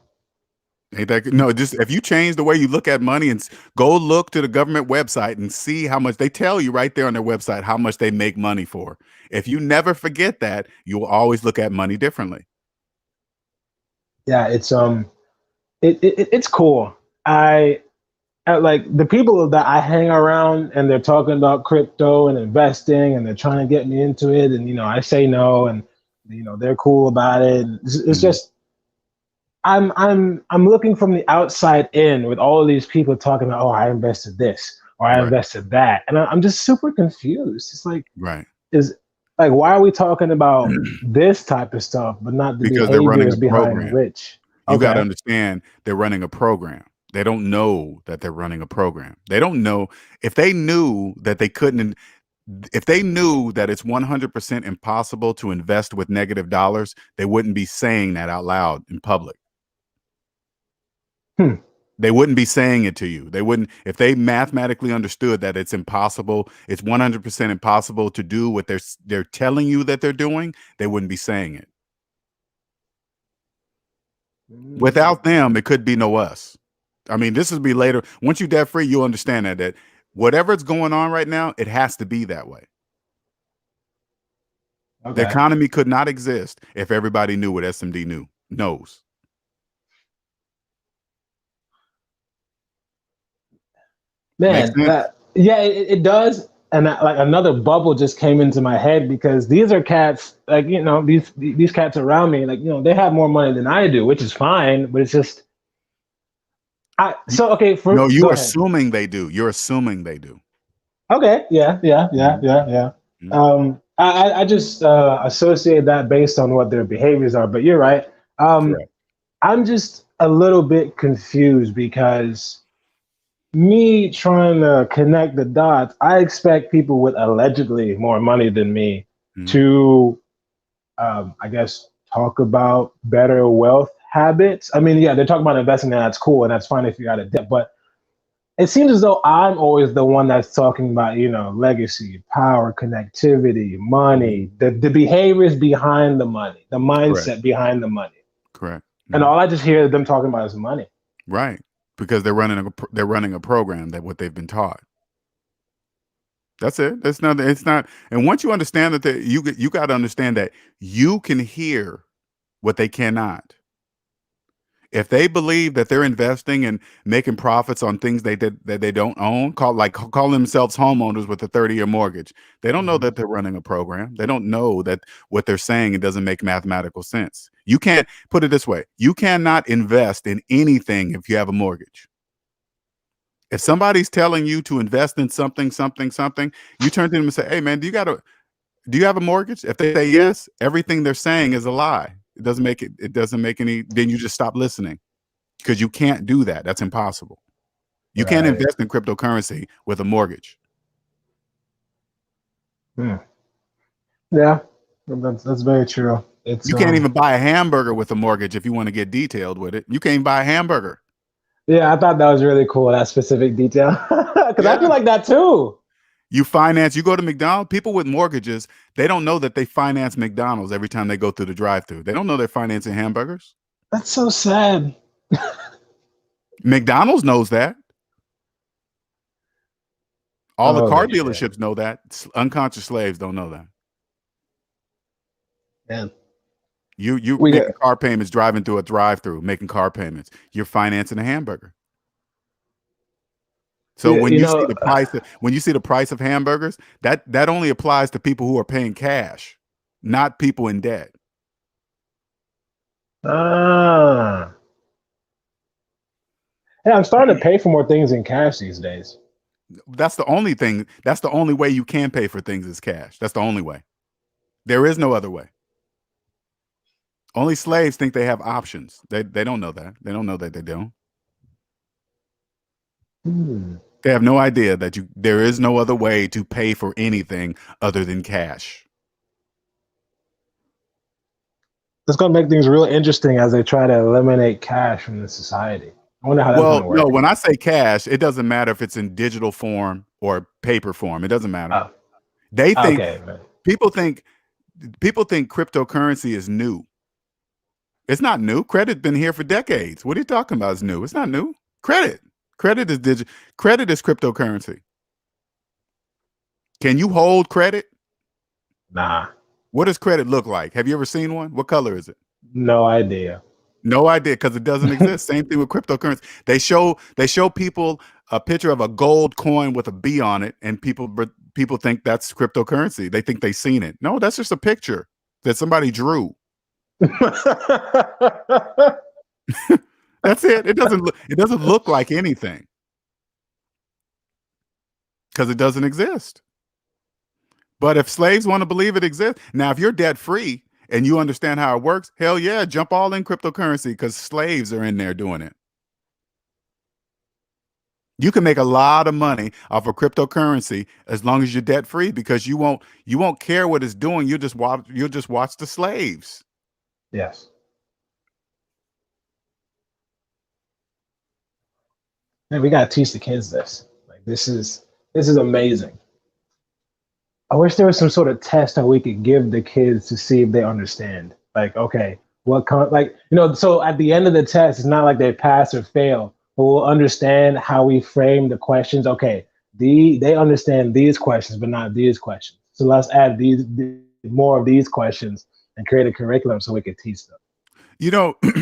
Ain't that no? Just if you change the way you look at money and go look to the government website and see how much they tell you right there on their website how much they make money for. If you never forget that, you will always look at money differently. Yeah, it's cool. Like the people that I hang around and they're talking about crypto and investing and they're trying to get me into it, and I say no, and they're cool about it. It's Mhm. just I'm looking from the outside in with all of these people talking about, oh, I invested this or I Right, invested that, and I'm just super confused. It's like, right. is like, why are we talking about this type of stuff but not the Because they're running behaviors a behind program. rich? You got to Okay. understand they're running a program. They don't know that they're running a program. They don't know if they knew that they couldn't. If they knew that it's 100% impossible to invest with negative dollars, they wouldn't be saying that out loud in public. Hmm. They wouldn't be saying it to you. They wouldn't, if they mathematically understood that it's impossible, it's 100% impossible to do what they're telling you that they're doing, they wouldn't be saying it. Mm. Without them, it could be no us. I mean, this will be later. Once you're debt free, you'll understand that whatever's going on right now, it has to be that way. The Okay. economy could not exist if everybody knew what SMD knows. Makes Man, sense? yeah, it does. And like another bubble just came into my head because these are cats, like, these cats around me, like, they have more money than I do, which is fine, but it's just, You, okay, no, go you're ahead. assuming they do. You're assuming they do. Okay, yeah, yeah, yeah, Mhm, yeah, yeah. mhm. I just associate that based on what their behaviors are, but you're right. Correct. I'm just a little bit confused because me trying to connect the dots, I expect people with allegedly more money than me Mhm. to, I guess, talk about better wealth habits. I mean, yeah, they're talking about investing, and that's cool, and that's fine if you're out of debt. But it seems as though I'm always the one that's talking about, legacy, power, connectivity, Mhm. money, the behaviors behind the money, the Correct. mindset behind the money. Correct. And Mhm. all I just hear them talking about is money. Right. Because they're running a program that what they've been taught. That's it. That's not. It's not. And once you understand that, you got to understand that you can hear what they cannot. If they believe that they're investing and making profits on things that they don't own, call themselves homeowners with a 30-year mortgage, they don't know Mhm. that they're running a program. They don't know that what they're saying, it doesn't make mathematical sense. You can't put it this way: you cannot invest in anything if you have a mortgage. If somebody's telling you to invest in something, something, something, you turn to them and say, "Hey, man, do you have a mortgage?" If they say yes, everything they're saying is a lie. It doesn't make it. It doesn't make any. Then you just stop listening because you can't do that. That's impossible. You can't Right. invest in cryptocurrency with a mortgage. Hmm. Yeah, that's very true. It's You can't even buy a hamburger with a mortgage if you want to get detailed with it. You can't even buy a hamburger. Yeah, I thought that was really cool, that specific detail. Because I feel Yeah. like that too. You go to McDonald's, people with mortgages, they don't know that they finance McDonald's every time they go through the drive-through. They don't know they're financing hamburgers. That's so sad. McDonald's knows that. All the car Holy shit. dealerships know that. Unconscious slaves don't know that. Man. You We got making car payments, driving through a drive-through, making car payments. You're financing a hamburger. So yeah, when you see the price of hamburgers, that only applies to people who are paying cash, not people in debt. ah. Yeah, I'm starting to pay for more things in cash these days. That's the only thing. That's the only way you can pay for things is cash. That's the only way. There is no other way. Only slaves think they have options. They don't know that. They don't know that they don't. Hmm. They have no idea that there is no other way to pay for anything other than cash. It's going to make things real interesting as they try to eliminate cash from the society. I wonder how that's going Well, to no, work. when I say cash, it doesn't matter if it's in digital form or paper form. It doesn't matter. Oh, They think okay. Man. people think cryptocurrency is new. It's not new. Credit's been here for decades. What are you talking about? It's new. It's not new. Credit is digital. Credit is cryptocurrency. Can you hold credit? Nah, What does credit look like? Have you ever seen one? What color is it? no idea. No idea, because it doesn't exist. Same thing with cryptocurrency. They show people a picture of a gold coin with a B on it, and people think that's cryptocurrency. They think they've seen it. No, that's just a picture that somebody drew. That's it. It doesn't look like anything because it doesn't exist. But if slaves want to believe it exists, now if you're debt free and you understand how it works, hell yeah, jump all in cryptocurrency because slaves are in there doing it. You can make a lot of money off of cryptocurrency as long as you're debt free because you won't care what it's doing. You'll just watch the slaves. Yes. Man, we gotta teach the kids this. Like this is amazing. I wish there was some sort of test that we could give the kids to see if they understand. Like, okay, so at the end of the test, it's not like they pass or fail, but we'll understand how we frame the questions. Okay, they understand these questions, but not these questions. So let's add more of these questions and create a curriculum so we could teach them.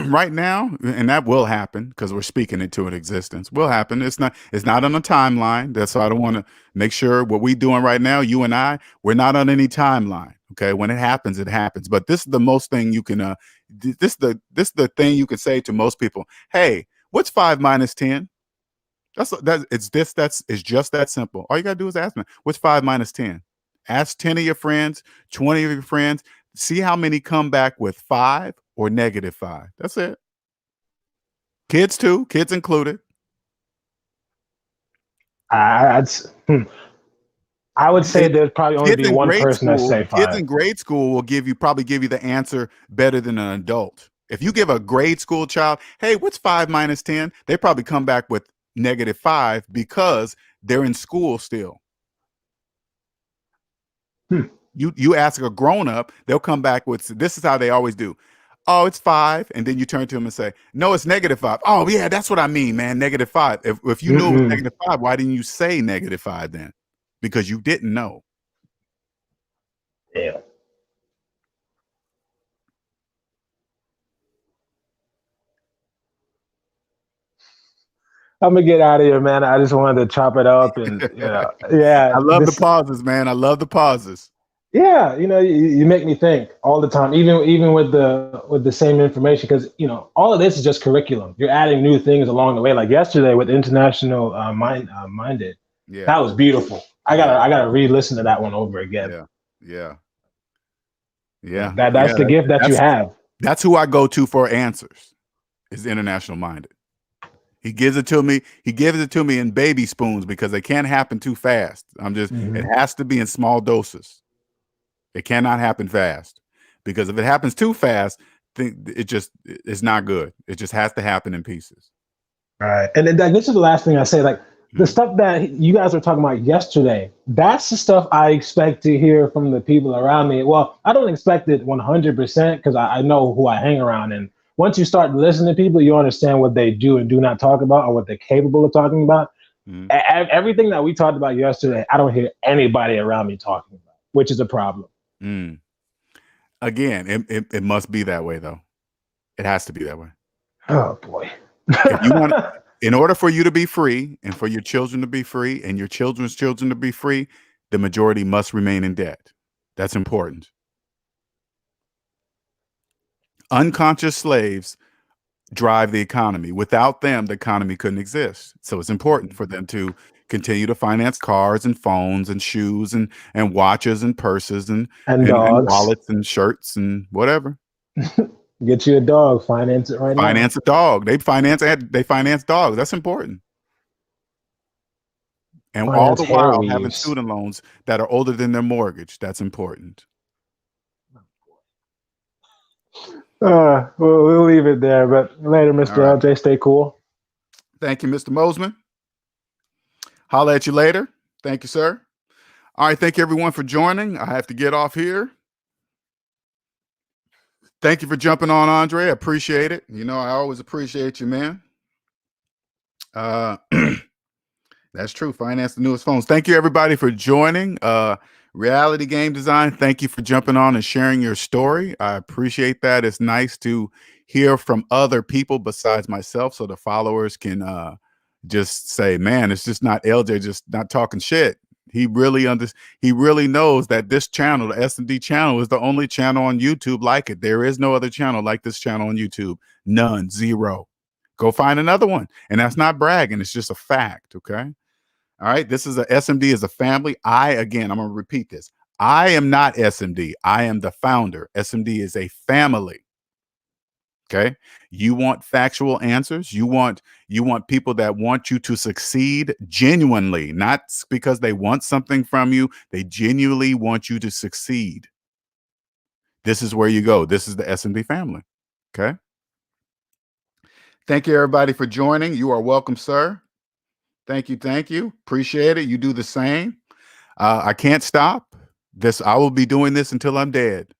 Right now, and that will happen because we're speaking into an existence. Will happen. It's not on a timeline. That's why I don't want to make sure what we're doing right now, you and I, we're not on any timeline. Okay. When it happens, it happens. But this is the most thing you can this is the thing you can say to most people. Hey, what's 5 minus 10? It's just that simple. All you gotta do is ask me, what's 5 minus 10? Ask 10 of your friends, 20 of your friends, see how many come back with 5 or -5. That's it. Kids too, kids included. I, hmm. I would say It, there'd probably only kids be in one grade person that school, say kids 5. in grade school will probably give you the answer better than an adult. If you give a grade school child, hey, what's 5 minus 10? They probably come back with -5 because they're in school still. Hmm. You ask a grown up, they'll come back with, this is how they always do. Oh, it's 5, and then you turn to them and say, no, it's -5. Oh yeah, that's what I mean, man, -5. If you knew it was -5, why didn't you say -5 then? Because you didn't know. Yeah. I'm gonna get out of here, man. I just wanted to chop it up and yeah, I love the pauses, man. I love the pauses. yeah, you make me think all the time, even with the same information, because all of this is just curriculum. You're adding new things along the way. Like yesterday with International Minded, Yeah. that was beautiful. I gotta re-listen to that one over again. Yeah. Yeah. Yeah, Yeah. that's the gift that you have. That's who I go to for answers. Is International Minded. He gives it to me. He gives it to me in baby spoons because they can't happen too fast. It has to be in small doses. It cannot happen fast because if it happens too fast, it's not good. It just has to happen in pieces. All right. And then this is the last thing I say. Like the stuff that you guys were talking about yesterday, that's the stuff I expect to hear from the people around me. Well, I don't expect it 100% because I know who I hang around. And once you start listening to people, you understand what they do and do not talk about or what they're capable of talking about. Everything that we talked about yesterday, I don't hear anybody around me talking about, which is a problem. Again, it must be that way, though. It has to be that way. Oh, boy. If you want, in order for you to be free and for your children to be free and your children's children to be free, the majority must remain in debt. That's important. Unconscious slaves drive the economy. Without them, the economy couldn't exist. So it's important for them to continue to finance cars and phones and shoes and watches and purses and dogs. wallets and shirts and whatever. Get you a dog. Finance it right now. Finance a dog. They finance dogs. That's important. And all the while having student loans that are older than their mortgage. That's important. We'll leave it there. But later, Mr. LJ, stay cool. Thank you, Mr. Mosman. Holla at you later. Thank you, sir. All right. Thank you, everyone, for joining. I have to get off here. Thank you for jumping on, Andre. I appreciate it. You know, I always appreciate you, man. That's true. Finance the newest phones. Thank you, everybody, for joining. Reality Game Design, thank you for jumping on and sharing your story. I appreciate that. It's nice to hear from other people besides myself so the followers can just say, man, it's just not LJ just not talking shit. He really knows that this channel, the S&D channel, is the only channel on YouTube like it. There is no other channel like this channel on YouTube. None. Zero. Go find another one. And that's not bragging. It's just a fact. Okay. All right. This is SMD is a family. I'm going to repeat this. I am not SMD. I am the founder. SMD is a family. Okay. You want factual answers. You want people that want you to succeed genuinely, not because they want something from you. They genuinely want you to succeed. This is where you go. This is the SMD family. Okay. Thank you, everybody, for joining. You are welcome, sir. Thank you. Thank you. Appreciate it. You do the same. I can't stop this. I will be doing this until I'm dead.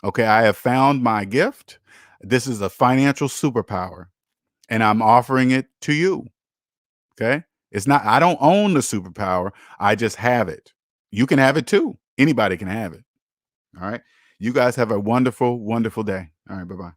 Okay. I have found my gift. This is a financial superpower, and I'm offering it to you. Okay. It's not, I don't own the superpower. I just have it. You can have it too. Anybody can have it. All right. You guys have a wonderful, wonderful day. All right. Bye-bye.